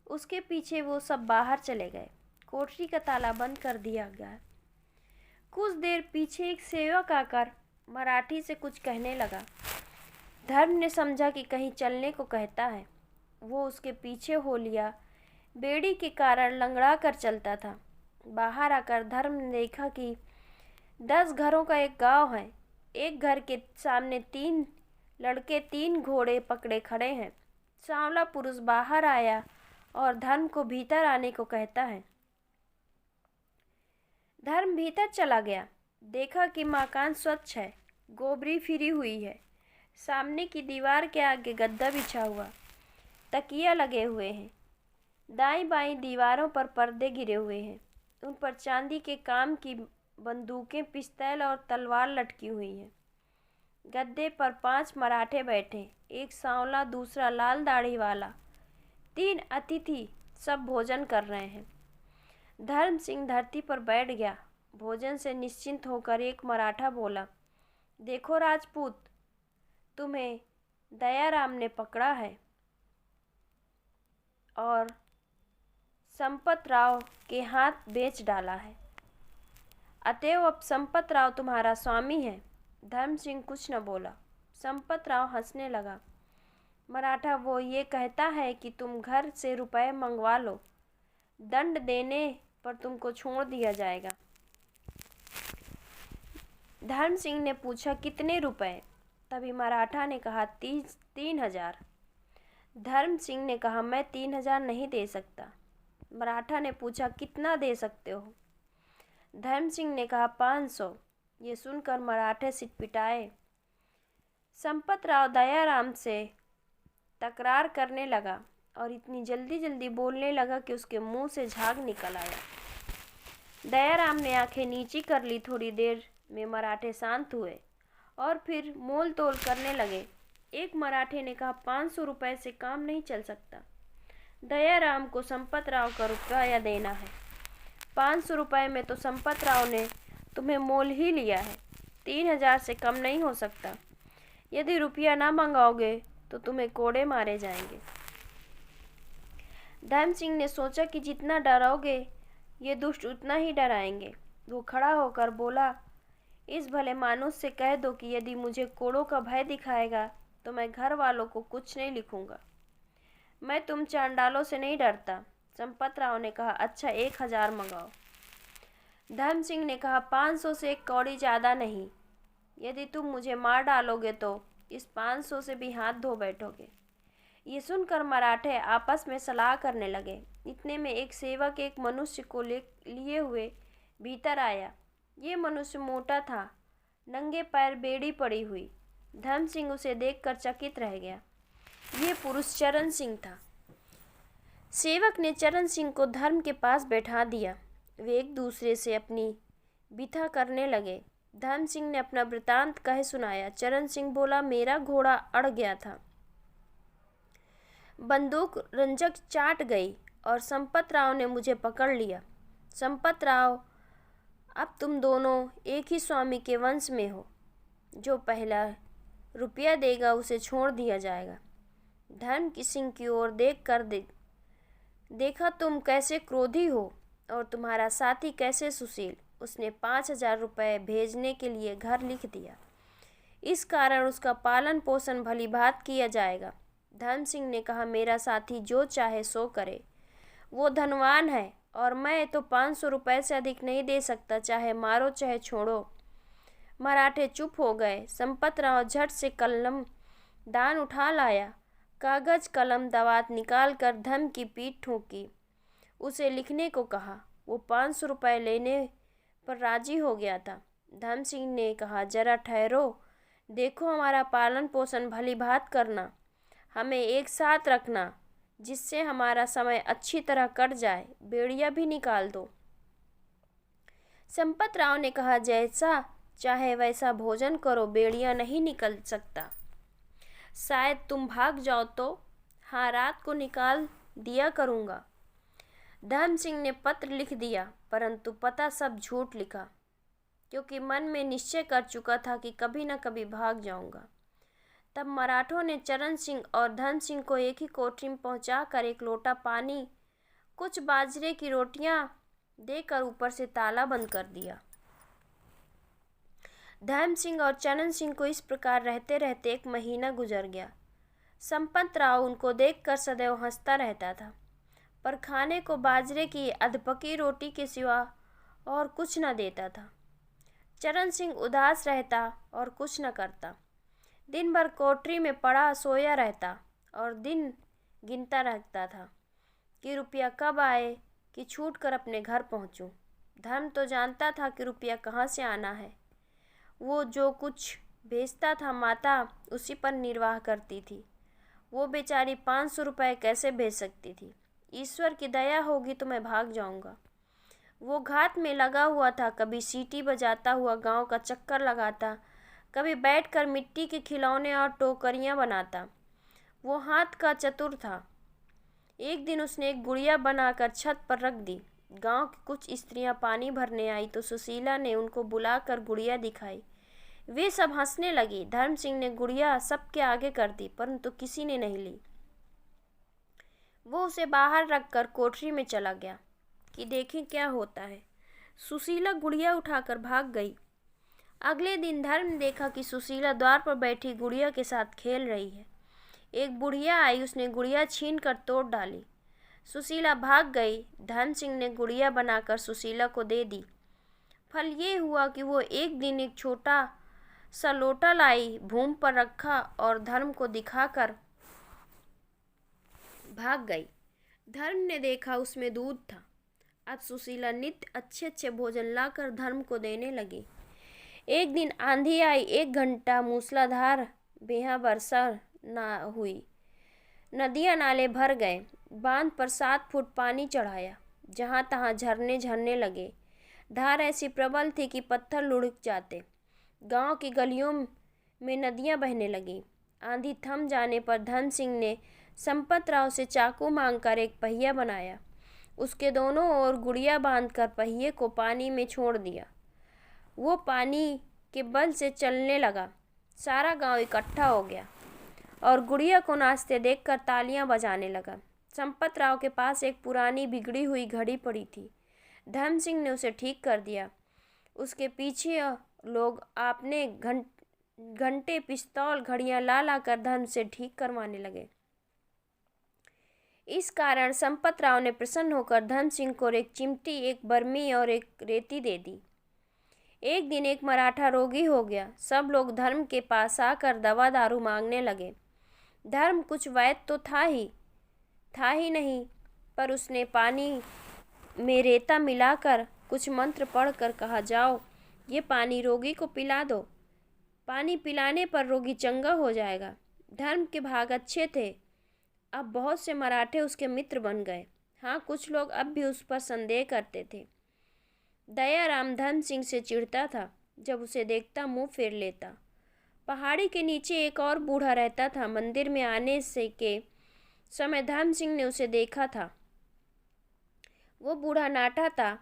[SPEAKER 1] उसके पीछे वो सब बाहर चले गए। कोठरी का ताला बंद कर दिया गया। कुछ देर पीछे एक सेवक आकर मराठी से कुछ कहने लगा। धर्म ने समझा कि कहीं चलने को कहता है। वो उसके पीछे हो लिया। बेड़ी के कारण लंगड़ा कर चलता था। बाहर आकर धर्म ने देखा कि 10 घरों का एक गांव है। एक घर के सामने 3 लड़के 3 घोड़े पकड़े खड़े हैं। सांवला पुरुष बाहर आया और धर्म को भीतर आने को कहता है। धर्म भीतर चला गया। देखा कि मकान स्वच्छ है, गोबरी फिरी हुई है। सामने की दीवार के आगे गद्दा बिछा हुआ, तकिया लगे हुए हैं। दाईं बाईं दीवारों पर पर्दे गिरे हुए हैं। उन पर चांदी के काम की बंदूकें, पिस्तौल और तलवार लटकी हुई हैं। गद्दे पर 5 मराठे बैठे, एक सांवला, दूसरा लाल दाढ़ी वाला। 3 अतिथि सब भोजन कर रहे हैं। धर्म सिंह धरती पर बैठ गया। भोजन से निश्चिंत होकर एक मराठा बोला, देखो राजपूत, तुम्हें दयाराम ने पकड़ा है और संपत राव के हाथ बेच डाला है। अतएव अब संपत राव तुम्हारा स्वामी है। धर्म सिंह कुछ न बोला। संपत राव हंसने लगा। मराठा, वो ये कहता है कि तुम घर से रुपए मंगवा लो, दंड देने पर तुमको छोड़ दिया जाएगा। धर्म सिंह ने पूछा, कितने रुपए? तभी मराठा ने कहा, 3,000। धर्म सिंह ने कहा, मैं 3,000 नहीं दे सकता। मराठा ने पूछा, कितना दे सकते हो? धर्म सिंह ने कहा, 500। ये सुनकर मराठे सिटपिटाए। संपत राव दयाराम से तकरार करने लगा और इतनी जल्दी जल्दी बोलने लगा कि उसके मुंह से झाग निकल आया। दयाराम ने आंखें नीची कर ली। थोड़ी देर में मराठे शांत हुए और फिर मोल तोल करने लगे। एक मराठे ने कहा, 500 रुपये से काम नहीं चल सकता। दयाराम को संपत राव का रुपया देना है। 500 रुपये में तो संपत राव ने तुम्हें मोल ही लिया है। 3,000 से कम नहीं हो सकता। यदि रुपया ना मंगाओगे तो तुम्हें कोड़े मारे जाएंगे। धर्म सिंह ने सोचा कि जितना डराओगे ये दुष्ट उतना ही डराएंगे। वो खड़ा होकर बोला, इस भले मानुस से कह दो कि यदि मुझे कोड़ों का भय दिखाएगा तो मैं घर वालों को कुछ नहीं लिखूंगा। मैं तुम चांडालों से नहीं डरता। संपत राव ने कहा, अच्छा 1,000 मंगाओ। धर्म सिंह ने कहा, 500 से एक कौड़ी ज़्यादा नहीं। यदि तुम मुझे मार डालोगे तो इस 500 से भी हाथ धो बैठोगे। ये सुनकर मराठे आपस में सलाह करने लगे। इतने में एक सेवक एक मनुष्य को लिए हुए भीतर आया। ये मनुष्य मोटा था, नंगे पैर, बेड़ी पड़ी हुई। धर्म सिंह उसे देखकर चकित रह गया। ये पुरुष चरण सिंह था। सेवक ने चरण सिंह को धर्म के पास बैठा दिया। वे एक दूसरे से अपनी बिथा करने लगे। धर्म सिंह ने अपना वृतांत कह सुनाया। चरण सिंह बोला, मेरा घोड़ा अड़ गया था, बंदूक रंजक चाट गई और संपत राव ने मुझे पकड़ लिया। संपत राव, अब तुम दोनों एक ही स्वामी के वंश में हो। जो पहला रुपया देगा उसे छोड़ दिया जाएगा। धर्म सिंह की ओर देखा तुम कैसे क्रोधी हो और तुम्हारा साथी कैसे सुशील। उसने 5,000 रुपये भेजने के लिए घर लिख दिया। इस कारण उसका पालन पोषण भली भांति किया जाएगा। धर्म सिंह ने कहा, मेरा साथी जो चाहे सो करे। वो धनवान है और मैं तो 500 रुपये से अधिक नहीं दे सकता, चाहे मारो चाहे छोड़ो। मराठे चुप हो गए। संपत राव झट से कलम दान उठा लाया। कागज कलम दवात निकाल कर धर्म की पीठ ठोकी। उसे लिखने को कहा। वो 500 रुपये लेने पर राजी हो गया था। धर्म सिंह ने कहा, जरा ठहरो, देखो हमारा पालन पोषण भली भांति करना, हमें एक साथ रखना, जिससे हमारा समय अच्छी तरह कट जाए। बेड़िया भी निकाल दो। संपत राव ने कहा, जैसा चाहे वैसा भोजन करो, बेड़िया नहीं निकल सकता। शायद तुम भाग जाओ तो हाँ, रात को निकाल दिया करूँगा। धर्म सिंह ने पत्र लिख दिया, परंतु पता सब झूठ लिखा, क्योंकि मन में निश्चय कर चुका था कि कभी न कभी भाग जाऊंगा। तब मराठों ने चरण सिंह और धर्म सिंह को एक ही कोठरी में पहुंचाकर एक लोटा पानी, कुछ बाजरे की रोटियां देकर ऊपर से ताला बंद कर दिया। धर्म सिंह और चरण सिंह को इस प्रकार रहते रहते 1 महीना गुजर गया। संपत राव उनको देखकर सदैव हंसता रहता था, पर खाने को बाजरे की अधपकी रोटी के सिवा और कुछ न देता था। चरण सिंह उदास रहता और कुछ न करता। दिन भर कोठरी में पड़ा सोया रहता और दिन गिनता रहता था कि रुपया कब आए कि छूट कर अपने घर पहुंचूं। धर्म तो जानता था कि रुपया कहाँ से आना है। वो जो कुछ भेजता था, माता उसी पर निर्वाह करती थी। वो बेचारी 500 रुपये कैसे भेज सकती थी? ईश्वर की दया होगी तो मैं भाग जाऊंगा। वो घात में लगा हुआ था, कभी सीटी बजाता हुआ गांव का चक्कर लगाता, कभी बैठकर मिट्टी के खिलौने और टोकरियां बनाता। वो हाथ का चतुर था। एक दिन उसने एक गुड़िया बनाकर छत पर रख दी। गांव की कुछ स्त्रियां पानी भरने आई तो सुशीला ने उनको बुलाकर गुड़िया दिखाई। वे सब हंसने लगी। धर्म सिंह ने गुड़िया सबके आगे कर दी, परंतु किसी ने नहीं ली। वो उसे बाहर रखकर कोठरी में चला गया कि देखें क्या होता है। सुशीला गुड़िया उठाकर भाग गई। अगले दिन धर्म ने देखा कि सुशीला द्वार पर बैठी गुड़िया के साथ खेल रही है। एक बुढ़िया आई, उसने गुड़िया छीन कर तोड़ डाली। सुशीला भाग गई। धर्म सिंह ने गुड़िया बनाकर सुशीला को दे दी। फल ये हुआ कि वो एक दिन एक छोटा सा लोटा लाई, भूमि पर रखा और धर्म को दिखाकर भाग गई। धर्म ने देखा उसमें दूध था। अब सुशीला नित्य अच्छे अच्छे भोजन लाकर धर्म को देने लगी। एक दिन आंधी आई। 1 घंटा मूसलाधार बेहा वर्षा ना हुई। नदियां नाले भर गए। बांध पर 7 फुट पानी चढ़ाया। जहां तहां झरने झरने लगे। धार ऐसी प्रबल थी कि पत्थर लुढ़क जाते। गांव की गलियों में नदियां बहने लगीं। आंधी थम जाने पर धन सिंह ने संपत राव से चाकू मांगकर एक पहिया बनाया। उसके दोनों ओर गुड़िया बांधकर पहिए को पानी में छोड़ दिया। वो पानी के बल से चलने लगा। सारा गांव इकट्ठा हो गया और गुड़िया को नाचते देखकर तालियां बजाने लगा। संपत राव के पास एक पुरानी बिगड़ी हुई घड़ी पड़ी थी। धर्म सिंह ने उसे ठीक कर दिया। उसके पीछे लोग आपने घंटे, पिस्तौल, घड़ियां ला ला कर धर्म से ठीक करवाने लगे। इस कारण संपत राव ने प्रसन्न होकर धर्म सिंह को एक चिमटी, एक बर्मी और एक रेती दे दी। एक दिन एक मराठा रोगी हो गया। सब लोग धर्म के पास आकर दवा दारू मांगने लगे। धर्म कुछ वैद्य तो था ही नहीं, पर उसने पानी में रेता मिलाकर कुछ मंत्र पढ़कर कहा, जाओ ये पानी रोगी को पिला दो। पानी पिलाने पर रोगी चंगा हो जाएगा। धर्म के भाग अच्छे थे। अब बहुत से मराठे उसके मित्र बन गए। हाँ, कुछ लोग अब भी उस पर संदेह करते थे। दयाराम धन सिंह से चिढ़ता था। जब उसे देखता मुंह फेर लेता। पहाड़ी के नीचे एक और बूढ़ा रहता था। मंदिर में आने से के समय धन सिंह ने उसे देखा था। वो बूढ़ा नाटा था।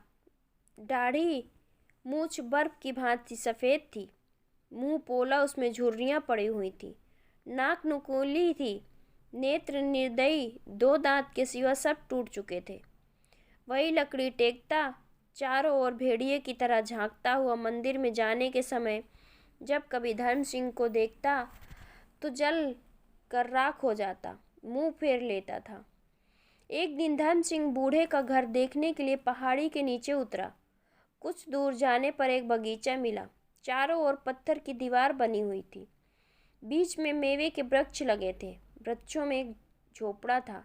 [SPEAKER 1] दाढ़ी मूछ बर्फ की भांति सफ़ेद थी। मुंह पोला, उसमें झुर्रियाँ पड़ी हुई थी। नाक नुकीली थी। नेत्र निर्दयी, 2 दांत के सिवा सब टूट चुके थे। वही लकड़ी टेकता, चारों ओर भेड़िए की तरह झांकता हुआ मंदिर में जाने के समय जब कभी धर्म सिंह को देखता तो जल कर राख हो जाता, मुंह फेर लेता था। एक दिन धर्म सिंह बूढ़े का घर देखने के लिए पहाड़ी के नीचे उतरा। कुछ दूर जाने पर एक बगीचा मिला। चारों ओर पत्थर की दीवार बनी हुई थी। बीच में मेवे के वृक्ष लगे थे। वृक्षों में एक झोपड़ा था।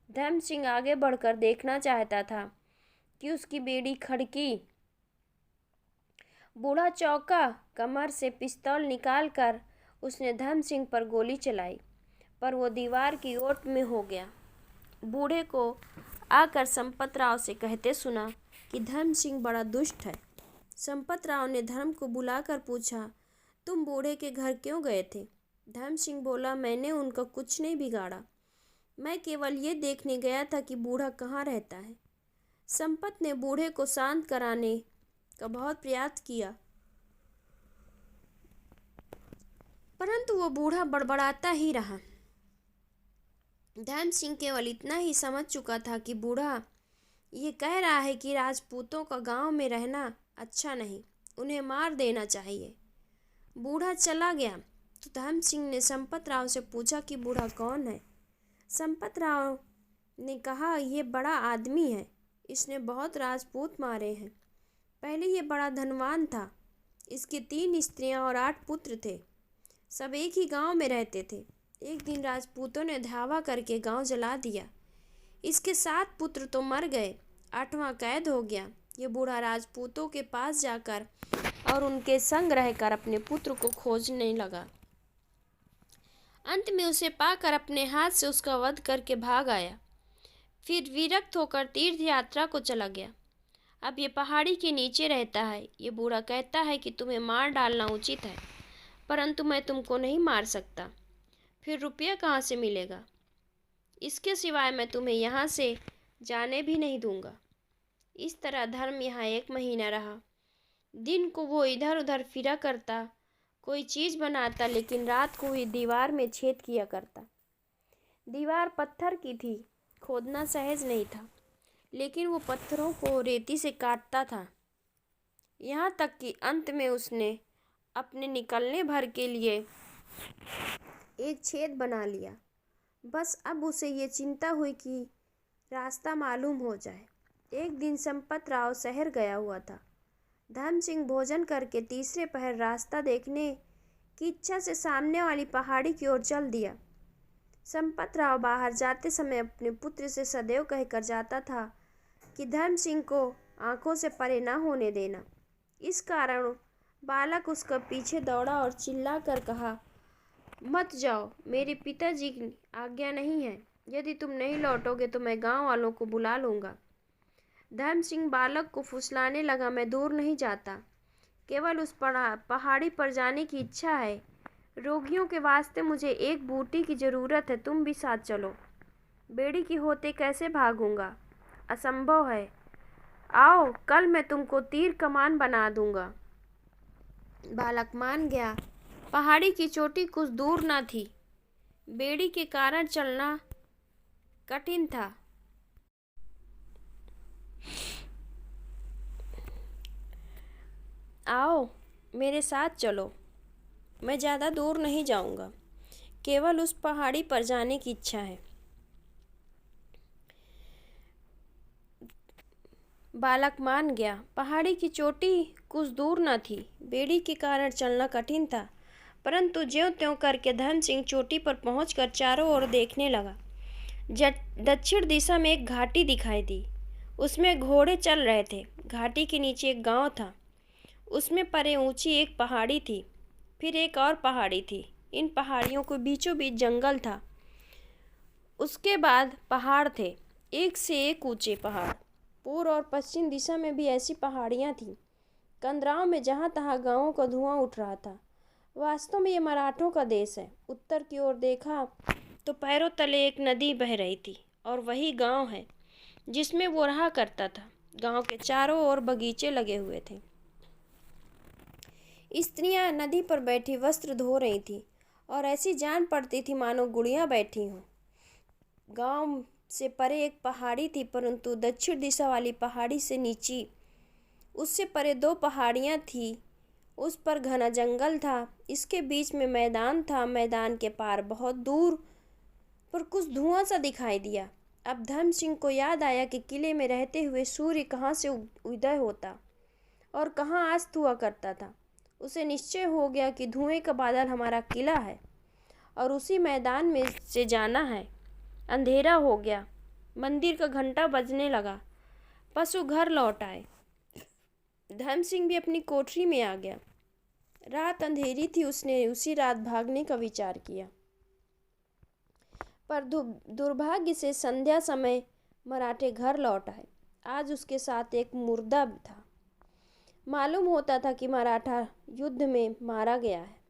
[SPEAKER 1] धर्म सिंह आगे बढ़कर देखना चाहता था कि उसकी बेड़ी खड़की। बूढ़ा चौका। कमर से पिस्तौल निकालकर उसने धर्म सिंह पर गोली चलाई, पर वो दीवार की ओट में हो गया। बूढ़े को आकर संपत राव से कहते सुना कि धर्म सिंह बड़ा दुष्ट है। संपत राव ने धर्म को बुलाकर पूछा, तुम बूढ़े के घर क्यों गए थे? धर्म सिंह बोला, मैंने उनका कुछ नहीं बिगाड़ा। मैं केवल ये देखने गया था कि बूढ़ा कहाँ रहता है। संपत ने बूढ़े को शांत कराने का बहुत प्रयास किया, परंतु वो बूढ़ा बड़बड़ाता ही रहा। धर्म सिंह केवल इतना ही समझ चुका था कि बूढ़ा ये कह रहा है कि राजपूतों का गांव में रहना अच्छा नहीं, उन्हें मार देना चाहिए। बूढ़ा चला गया तो धर्म सिंह ने संपत राव से पूछा कि बूढ़ा कौन है। संपत राव ने कहा, ये बड़ा आदमी है, इसने बहुत राजपूत मारे हैं। पहले ये बड़ा धनवान था। इसकी 3 स्त्रियां और 8 पुत्र थे। सब एक ही गांव में रहते थे। एक दिन राजपूतों ने धावा करके गांव जला दिया। इसके 7 पुत्र तो मर गए, 8वां कैद हो गया। ये बूढ़ा राजपूतों के पास जाकर और उनके संग रहकर अपने पुत्र को खोजने लगा। अंत में उसे पाकर अपने हाथ से उसका वध करके भाग आया। फिर विरक्त होकर तीर्थ यात्रा को चला गया। अब ये पहाड़ी के नीचे रहता है। ये बूढ़ा कहता है कि तुम्हें मार डालना उचित है, परंतु मैं तुमको नहीं मार सकता। फिर रुपया कहाँ से मिलेगा? इसके सिवाय मैं तुम्हें यहाँ से जाने भी नहीं दूंगा। इस तरह धर्म यहाँ 1 महीना रहा। दिन को वो इधर उधर फिरा करता, कोई चीज़ बनाता, लेकिन रात को ही दीवार में छेद किया करता। दीवार पत्थर की थी, खोदना सहज नहीं था, लेकिन वो पत्थरों को रेती से काटता था। यहाँ तक कि अंत में उसने अपने निकलने भर के लिए एक छेद बना लिया। बस अब उसे ये चिंता हुई कि रास्ता मालूम हो जाए। एक दिन संपत राव शहर गया हुआ था। धर्म सिंह भोजन करके तीसरे पहर रास्ता देखने की इच्छा से सामने वाली पहाड़ी की ओर चल दिया। संपत राव बाहर जाते समय अपने पुत्र से सदैव कहकर जाता था कि धर्म सिंह को आंखों से परे न होने देना। इस कारण बालक उसका पीछे दौड़ा और चिल्ला कर कहा, मत जाओ, मेरे पिताजी की आज्ञा नहीं है। यदि तुम नहीं लौटोगे तो मैं गांव वालों को बुला लूँगा। धर्म सिंह बालक को फुसलाने लगा, मैं दूर नहीं जाता, केवल उस पहाड़ी पर जाने की इच्छा है। रोगियों के वास्ते मुझे एक बूटी की ज़रूरत है, तुम भी साथ चलो। बेड़ी की होते कैसे भागूंगा? असंभव है। आओ, कल मैं तुमको तीर कमान बना दूंगा। बालक मान गया। पहाड़ी की चोटी कुछ दूर न थी। बेड़ी के कारण चलना कठिन था। आओ, मेरे साथ चलो, मैं ज़्यादा दूर नहीं जाऊंगा, केवल उस पहाड़ी पर जाने की इच्छा है। बालक मान गया। पहाड़ी की चोटी कुछ दूर न थी। बेड़ी के कारण चलना कठिन था, परंतु ज्यों-त्यों करके धर्म सिंह चोटी पर पहुंचकर चारों ओर देखने लगा। दक्षिण दिशा में एक घाटी दिखाई दी। उसमें घोड़े चल रहे थे। घाटी के नीचे एक गांव था। उसमें परे ऊंची एक पहाड़ी थी, फिर एक और पहाड़ी थी। इन पहाड़ियों के बीचों बीच जंगल था। उसके बाद पहाड़ थे, एक से एक ऊंचे पहाड़। पूर्व और पश्चिम दिशा में भी ऐसी पहाड़ियाँ थीं। कंदराव में जहाँ तहाँ गांवों का धुआं उठ रहा था। वास्तव में ये मराठों का देश है। उत्तर की ओर देखा तो पैरों तले एक नदी बह रही थी, और वही गांव है जिसमें वो रहा करता था। गांव के चारों ओर बगीचे लगे हुए थे। स्त्रियां नदी पर बैठी वस्त्र धो रही थीं, और ऐसी जान पड़ती थी मानो गुड़ियां बैठी हों। गांव से परे एक पहाड़ी थी, परंतु दक्षिण दिशा वाली पहाड़ी से नीची उससे परे 2 पहाड़ियां थी। उस पर घना जंगल था। इसके बीच में मैदान था। मैदान के पार बहुत दूर पर कुछ धुआं सा दिखाई दिया। अब धर्म सिंह को याद आया कि किले में रहते हुए सूर्य कहाँ से उदय होता और कहाँ अस्त हुआ करता था। उसे निश्चय हो गया कि धुएं का बादल हमारा किला है और उसी मैदान में से जाना है। अंधेरा हो गया। मंदिर का घंटा बजने लगा। पशु घर लौट आए। धर्म सिंह भी अपनी कोठरी में आ गया। रात अंधेरी थी। उसने उसी रात भागने का विचार किया, पर दुर्भाग्य से संध्या समय मराठे घर लौट आए। आज उसके साथ एक मुर्दा था। मालूम होता था कि मराठा युद्ध में मारा गया है।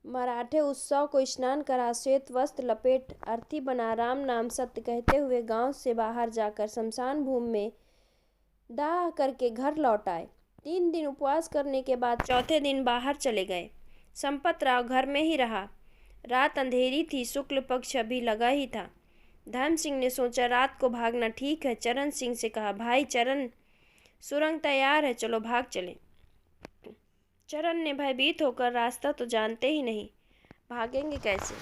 [SPEAKER 1] मराठे उत्सव को स्नान करा, श्वेत वस्त्र लपेट, अर्थी बना, राम नाम सत्य कहते हुए गांव से बाहर जाकर शमशान भूमि में दाह करके घर लौट आए। 3 दिन उपवास करने के बाद चौथे दिन बाहर चले गए। संपत राव घर में ही रहा। रात अंधेरी थी। शुक्ल पक्ष अभी लगा ही था। धर्म सिंह ने सोचा रात को भागना ठीक है। चरण सिंह से कहा, भाई चरण, सुरंग तैयार है, चलो भाग चले। चरण ने भयभीत होकर, रास्ता तो जानते ही नहीं, भागेंगे कैसे?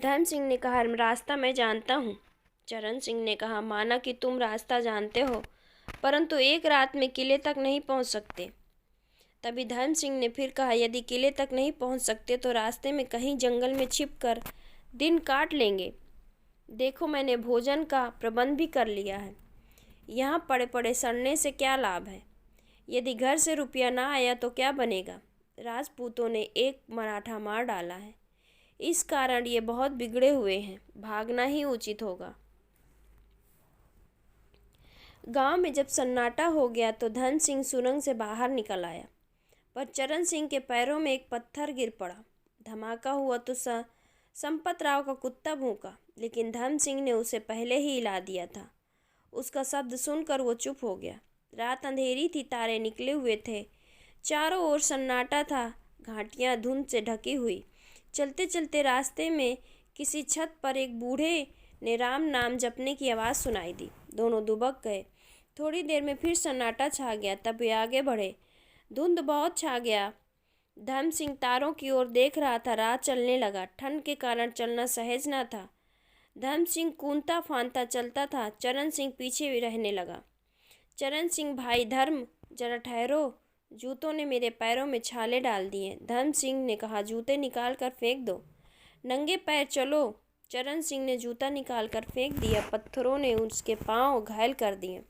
[SPEAKER 1] धर्म सिंह ने कहा, रास्ता मैं जानता हूँ। चरण सिंह ने कहा, माना कि तुम रास्ता जानते हो, परंतु एक रात में किले तक नहीं पहुँच सकते। तभी धर्म सिंह ने फिर कहा, यदि किले तक नहीं पहुँच सकते तो रास्ते में कहीं जंगल में छिपकर दिन काट लेंगे। देखो, मैंने भोजन का प्रबंध भी कर लिया है। यहाँ पड़े पड़े सड़ने से क्या लाभ है? यदि घर से रुपया ना आया तो क्या बनेगा। राजपूतों ने एक मराठा मार डाला है, इस कारण ये बहुत बिगड़े हुए हैं, भागना ही उचित होगा। गांव में जब सन्नाटा हो गया तो धन सिंह सुरंग से बाहर निकल आया, पर चरण सिंह के पैरों में एक पत्थर गिर पड़ा। धमाका हुआ तो संपत राव का कुत्ता भौंका, लेकिन धन सिंह ने उसे पहले ही हिला दिया था। उसका शब्द सुनकर वो चुप हो गया। रात अंधेरी थी, तारे निकले हुए थे, चारों ओर सन्नाटा था, घाटियां धुंध से ढकी हुई। चलते चलते रास्ते में किसी छत पर एक बूढ़े ने राम नाम जपने की आवाज़ सुनाई दी। दोनों दुबक गए। थोड़ी देर में फिर सन्नाटा छा गया, तब वे आगे बढ़े। धुंध बहुत छा गया। धन सिंह तारों की ओर देख रहा था। राह चलने लगा। ठंड के कारण चलना सहज न था। धन सिंह कूदता फांदता चलता था। चरण सिंह पीछे भी रहने लगा। चरण सिंह, भाई धर्म, जरा ठहरो, जूतों ने मेरे पैरों में छाले डाल दिए। धन सिंह ने कहा, जूते निकाल कर फेंक दो, नंगे पैर चलो। चरण सिंह ने जूता निकाल कर फेंक दिया। पत्थरों ने उसके पांव घायल कर दिए।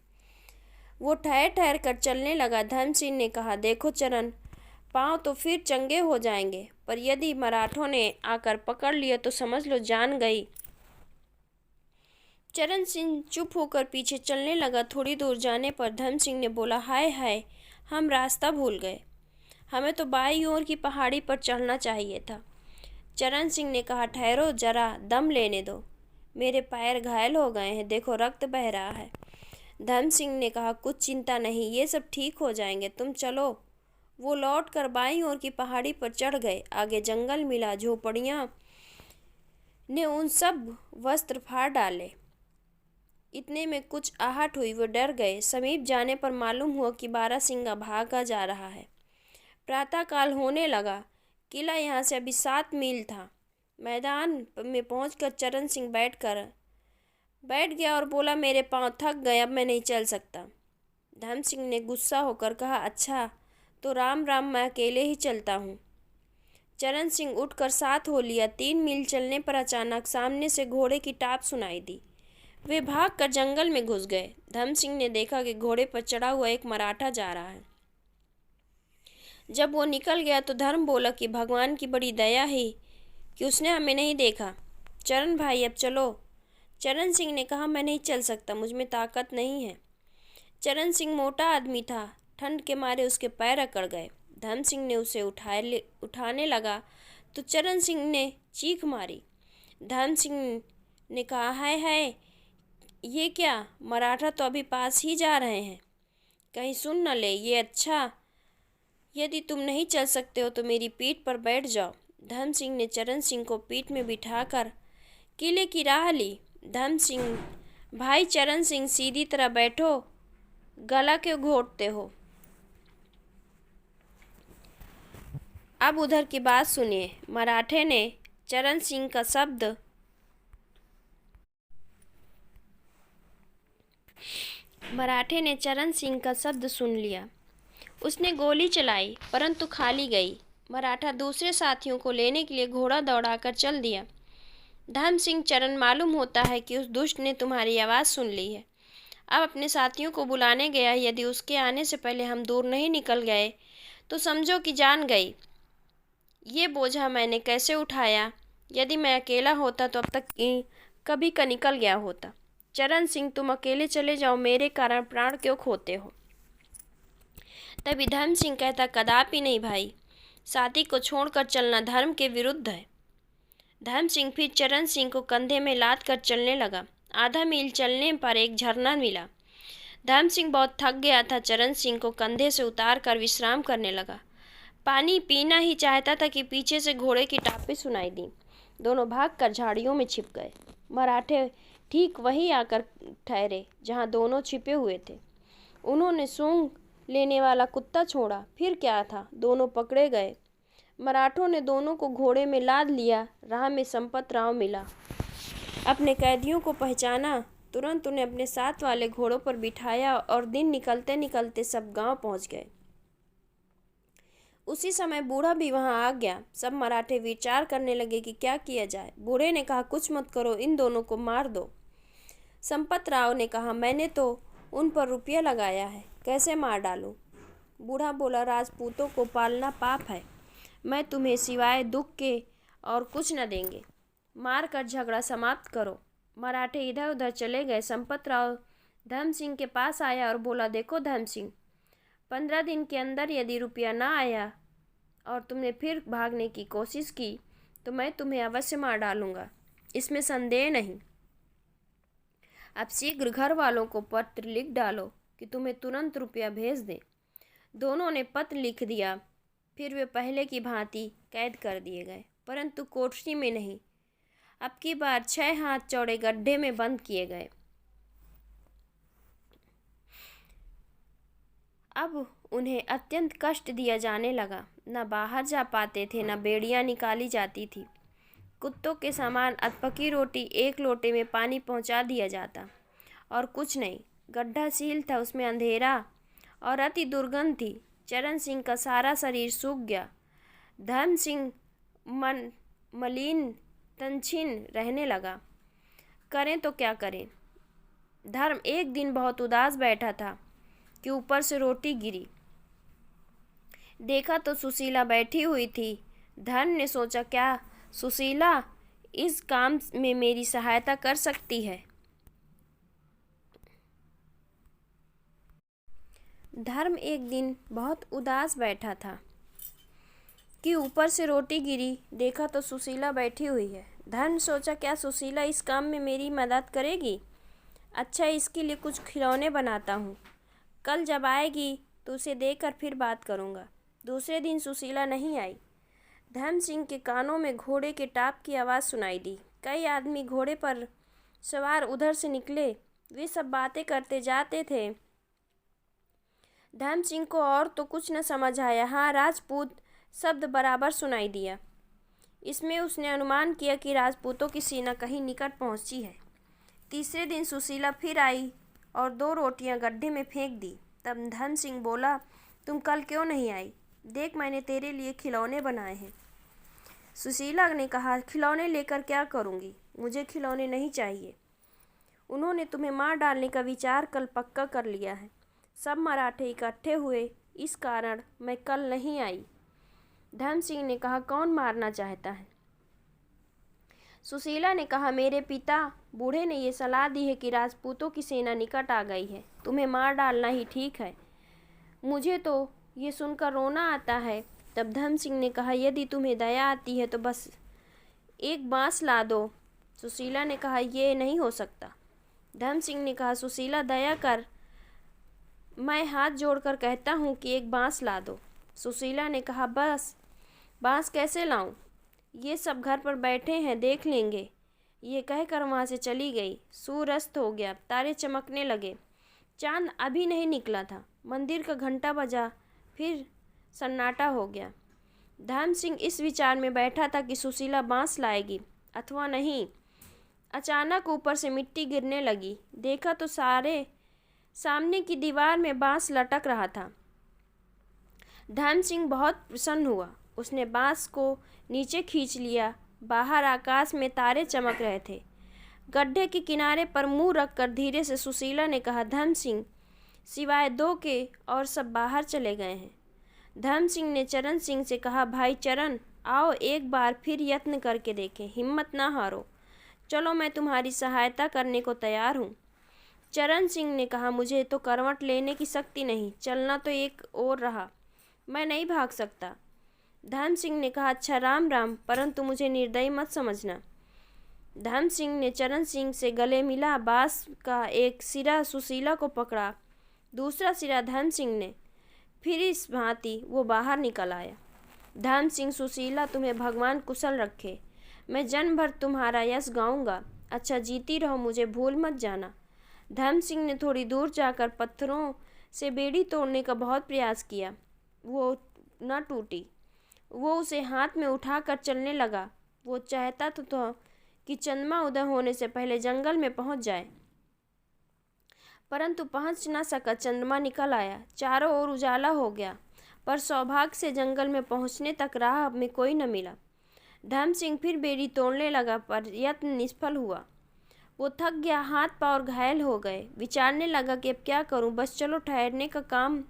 [SPEAKER 1] वो ठहर ठहर कर चलने लगा। धन सिंह ने कहा, देखो चरण, पांव तो फिर चंगे हो जाएंगे, पर यदि मराठों ने आकर पकड़ लिया तो समझ लो जान गई। चरण सिंह चुप होकर पीछे चलने लगा। थोड़ी दूर जाने पर धन सिंह ने बोला, हाय हाय, हम रास्ता भूल गए, हमें तो बाईं ओर की पहाड़ी पर चढ़ना चाहिए था। चरण सिंह ने कहा, ठहरो, जरा दम लेने दो, मेरे पैर घायल हो गए हैं, देखो रक्त बह रहा है। धन सिंह ने कहा, कुछ चिंता नहीं, ये सब ठीक हो जाएंगे, तुम चलो। वो लौटकर बाईं ओर की पहाड़ी पर चढ़ गए। आगे जंगल मिला। झोपड़ियां ने उन सब वस्त्र फाड़ डाले। इतने में कुछ आहट हुई। वो डर गए। समीप जाने पर मालूम हुआ कि बारहसिंगा भागा जा रहा है। प्रातःकाल होने लगा। किला यहाँ से अभी 7 मील था। मैदान में पहुंचकर चरण सिंह बैठ गया और बोला, मेरे पांव थक गए, अब मैं नहीं चल सकता। धन सिंह ने गुस्सा होकर कहा, अच्छा तो राम राम, मैं अकेले ही चलता हूँ। चरण सिंह उठकर साथ हो लिया। 3 मील चलने पर अचानक सामने से घोड़े की टाप सुनाई दी। वे भागकर जंगल में घुस गए। धन सिंह ने देखा कि घोड़े पर चढ़ा हुआ एक मराठा जा रहा है। जब वो निकल गया तो धर्म बोला कि भगवान की बड़ी दया है कि उसने हमें नहीं देखा। चरण भाई, अब चलो। चरण सिंह ने कहा, मैं नहीं चल सकता, मुझ में ताकत नहीं है। चरण सिंह मोटा आदमी था। ठंड के मारे उसके पैर अकड़ गए। धन सिंह ने उसे उठाने लगा तो चरण सिंह ने चीख मारी। धन सिंह ने कहा, हाय हाय, ये क्या, मराठा तो अभी पास ही जा रहे हैं, कहीं सुन न ले ये। अच्छा, यदि तुम नहीं चल सकते हो तो मेरी पीठ पर बैठ जाओ। धन सिंह ने चरण सिंह को पीठ में बिठाकर किले की राह ली। धन सिंह, भाई चरण सिंह, सीधी तरह बैठो, गला क्यों घोटते हो। अब उधर की बात सुनिए। मराठे ने चरण सिंह का शब्द सुन लिया। उसने गोली चलाई, परंतु खाली गई। मराठा दूसरे साथियों को लेने के लिए घोड़ा दौड़ाकर चल दिया। धन सिंह, चरण, मालूम होता है कि उस दुष्ट ने तुम्हारी आवाज़ सुन ली है, अब अपने साथियों को बुलाने गया। यदि उसके आने से पहले हम दूर नहीं निकल गए तो समझो कि जान गई। ये बोझा मैंने कैसे उठाया, यदि मैं अकेला होता तो अब तक कभी का निकल गया होता। चरण सिंह, तुम अकेले चले जाओ, मेरे कारण प्राण क्यों खोते हो। तभी धन सिंह कहता, कदापि नहीं भाई, साथी को छोड़कर चलना धर्म के विरुद्ध है। धन सिंह फिर चरण सिंह को कंधे में लाद कर चलने लगा। आधा मील चलने पर एक झरना मिला। धन सिंह बहुत थक गया था। चरण सिंह को कंधे से उतार कर विश्राम करने लगा। पानी पीना ही चाहता था कि पीछे से घोड़े की टापी सुनाई दी। दोनों भागकर झाड़ियों में छिप गए। मराठे ठीक वहीं आकर ठहरे जहाँ दोनों छिपे हुए थे। उन्होंने सूंघ लेने वाला कुत्ता छोड़ा। फिर क्या था, दोनों पकड़े गए। मराठों ने दोनों को घोड़े में लाद लिया। राह में संपत राव मिला। अपने कैदियों को पहचाना। तुरंत उन्हें अपने साथ वाले घोड़ों पर बिठाया और दिन निकलते निकलते सब गांव पहुंच गए। उसी समय बूढ़ा भी वहां आ गया। सब मराठे विचार करने लगे कि क्या किया जाए। बूढ़े ने कहा, कुछ मत करो, इन दोनों को मार दो। संपत राव ने कहा, मैंने तो उन पर रुपया लगाया है, कैसे मार डालूं। बूढ़ा बोला, राजपूतों को पालना पाप है। मैं तुम्हें सिवाय दुख के और कुछ न देंगे। मार कर झगड़ा समाप्त करो। मराठे इधर उधर चले गए। संपतराव धर्म सिंह के पास आया और बोला, देखो धर्म सिंह, 15 दिन के अंदर यदि रुपया ना आया और तुमने फिर भागने की कोशिश की तो मैं तुम्हें अवश्य मार डालूंगा, इसमें संदेह नहीं। अब शीघ्र घर वालों को पत्र लिख डालो कि तुम्हें तुरंत रुपया भेज दें। दोनों ने पत्र लिख दिया। फिर वे पहले की भांति कैद कर दिए गए, परंतु कोठरी में नहीं, अब की बार 6 हाथ चौड़े गड्ढे में बंद किए गए। अब उन्हें अत्यंत कष्ट दिया जाने लगा। न बाहर जा पाते थे, न बेड़ियां निकाली जाती थी। कुत्तों के समान अधपकी रोटी, एक लोटे में पानी पहुंचा दिया जाता और कुछ नहीं। गड्ढा सील था, उसमें अंधेरा और अति दुर्गंध थी। चरण सिंह का सारा शरीर सूख गया। धर्म सिंह मलिन तनछीन रहने लगा। करें तो क्या करें। धर्म एक दिन बहुत उदास बैठा था कि ऊपर से रोटी गिरी। देखा तो सुशीला बैठी हुई थी। धर्म ने सोचा, क्या सुशीला इस काम में मेरी सहायता कर सकती है। धर्म एक दिन बहुत उदास बैठा था कि ऊपर से रोटी गिरी। देखा तो सुशीला बैठी हुई है। धर्म सोचा, क्या सुशीला इस काम में मेरी मदद करेगी। अच्छा, इसके लिए कुछ खिलौने बनाता हूँ। कल जब आएगी तो उसे देकर फिर बात करूँगा। दूसरे दिन सुशीला नहीं आई। धर्म सिंह के कानों में घोड़े के टाप की आवाज़ सुनाई दी। कई आदमी घोड़े पर सवार उधर से निकले। वे सब बातें करते जाते थे। धर्म सिंह को और तो कुछ न समझ आया। हाँ, राजपूत शब्द बराबर सुनाई दिया। इसमें उसने अनुमान किया कि राजपूतों की सेना कहीं निकट पहुंची है। तीसरे दिन सुशीला फिर आई और 2 रोटियां गड्ढे में फेंक दी। तब धर्म सिंह बोला, तुम कल क्यों नहीं आई? देख, मैंने तेरे लिए खिलौने बनाए हैं। सुशीला ने कहा, खिलौने लेकर क्या करूँगी? मुझे खिलौने नहीं चाहिए। उन्होंने तुम्हें मार डालने का विचार कल पक्का कर लिया है। सब मराठे इकट्ठे हुए, इस कारण मैं कल नहीं आई। धर्म सिंह ने कहा, कौन मारना चाहता है? सुशीला ने कहा, मेरे पिता बूढ़े ने ये सलाह दी है कि राजपूतों की सेना निकट आ गई है, तुम्हें मार डालना ही ठीक है। मुझे तो ये सुनकर रोना आता है। तब धर्म सिंह ने कहा, यदि तुम्हें दया आती है तो बस एक बांस ला दो। सुशीला ने कहा, ये नहीं हो सकता। धर्म सिंह ने कहा, सुशीला दया कर, मैं हाथ जोड़कर कहता हूँ कि एक बांस ला दो। सुशीला ने कहा, बस बांस कैसे लाऊं? ये सब घर पर बैठे हैं, देख लेंगे। ये कहकर वहाँ से चली गई। सूर्य अस्त हो गया, तारे चमकने लगे। चांद अभी नहीं निकला था। मंदिर का घंटा बजा, फिर सन्नाटा हो गया। धर्म सिंह इस विचार में बैठा था कि सुशीला बांस लाएगी अथवा नहीं। अचानक ऊपर से मिट्टी गिरने लगी। देखा तो सामने की दीवार में बांस लटक रहा था। धर्म सिंह बहुत प्रसन्न हुआ। उसने बांस को नीचे खींच लिया। बाहर आकाश में तारे चमक रहे थे। गड्ढे के किनारे पर मुंह रखकर धीरे से सुशीला ने कहा, धर्म सिंह, सिवाय 2 के और सब बाहर चले गए हैं। धर्म सिंह ने चरण सिंह से कहा, भाई चरण, आओ एक बार फिर यत्न करके देखें, हिम्मत ना हारो। चलो, मैं तुम्हारी सहायता करने को तैयार हूँ। चरण सिंह ने कहा, मुझे तो करवट लेने की शक्ति नहीं, चलना तो एक और रहा, मैं नहीं भाग सकता। धर्म सिंह ने कहा, अच्छा, राम राम, परंतु मुझे निर्दयी मत समझना। धर्म सिंह ने चरण सिंह से गले मिला। बांस का एक सिरा सुशीला को पकड़ा, दूसरा सिरा धर्म सिंह ने। फिर इस भांति वो बाहर निकल आया। धर्म सिंह, सुशीला, तुम्हें भगवान कुशल रखे। मैं जन्म भर तुम्हारा यश गाऊंगा। अच्छा, जीती रहो, मुझे भूल मत जाना। धर्म सिंह ने थोड़ी दूर जाकर पत्थरों से बेड़ी तोड़ने का बहुत प्रयास किया। वो न टूटी। वो उसे हाथ में उठाकर चलने लगा। वो चाहता तो कि चंद्रमा उदय होने से पहले जंगल में पहुंच जाए, परंतु पहुंच न सका। चंद्रमा निकल आया, चारों ओर उजाला हो गया, पर सौभाग्य से जंगल में पहुंचने तक राह में कोई न मिला। धर्म सिंह फिर बेड़ी तोड़ने लगा, पर यत्न निष्फल हुआ। वो थक गया, हाथ पांव घायल हो गए। विचारने लगा कि अब क्या करूं, बस चलो ठहरने का काम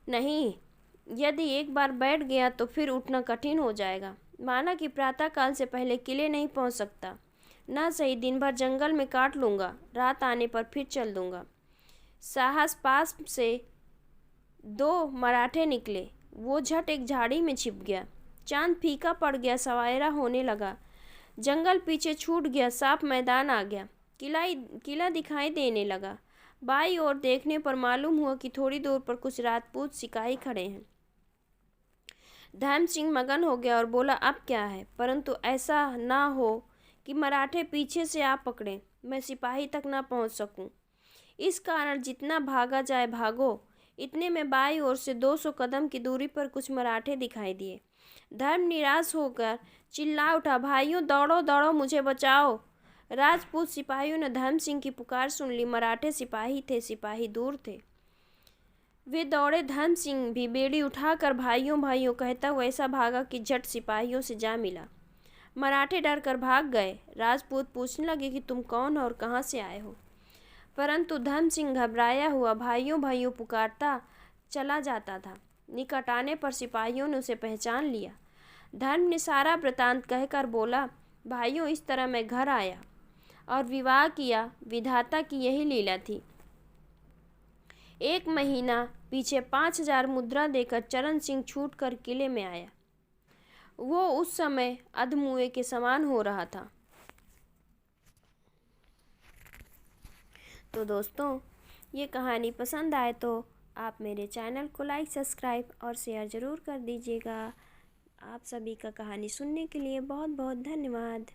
[SPEAKER 1] नहीं, यदि एक बार बैठ गया तो फिर उठना कठिन हो जाएगा। माना कि प्रातःकाल से पहले किले नहीं पहुंच सकता। ना सही, दिन भर जंगल में काट लूँगा, रात आने पर फिर चल दूँगा। साहस पास से दो मराठे निकले। वो झट एक झाड़ी में छिप गया। चांद फीका पड़ गया, सवेरा होने लगा। जंगल पीछे छूट गया, साफ मैदान आ गया। किला दिखाई देने लगा। बाईं ओर देखने पर मालूम हुआ कि थोड़ी दूर पर कुछ राजपूत सिपाही खड़े हैं। धर्म सिंह मगन हो गया और बोला, अब क्या है, परंतु ऐसा ना हो कि मराठे पीछे से आ पकड़े, मैं सिपाही तक ना पहुंच सकूं। इस कारण जितना भागा जाए भागो। इतने में बाईं ओर से 200 कदम की दूरी पर कुछ मराठे दिखाई दिए। धर्म निराश होकर चिल्ला उठा, भाइयों दौड़ो दौड़ो, मुझे बचाओ। राजपूत सिपाहियों ने धर्म सिंह की पुकार सुन ली। मराठे सिपाही थे, सिपाही दूर थे। वे दौड़े। धर्म सिंह भी बेड़ी उठाकर भाइयों भाइयों कहता हुआ ऐसा भागा कि झट सिपाहियों से जा मिला। मराठे डर कर भाग गए। राजपूत पूछने लगे कि तुम कौन हो और कहाँ से आए हो, परंतु धर्म सिंह घबराया हुआ भाइयों भाइयों पुकारता चला जाता था। निकट आने पर सिपाहियों ने उसे पहचान लिया। धर्म ने सारा वृतांत कहकर बोला, भाइयों इस तरह मैं घर आया और विवाह किया। विधाता की यही लीला थी। 1 महीना पीछे 5000 मुद्रा देकर चरण सिंह छूटकर किले में आया। वो उस समय अधमुए के समान हो रहा था। तो दोस्तों, ये कहानी पसंद आए तो आप मेरे चैनल को लाइक, सब्सक्राइब और शेयर ज़रूर कर दीजिएगा। आप सभी का कहानी सुनने के लिए बहुत बहुत धन्यवाद।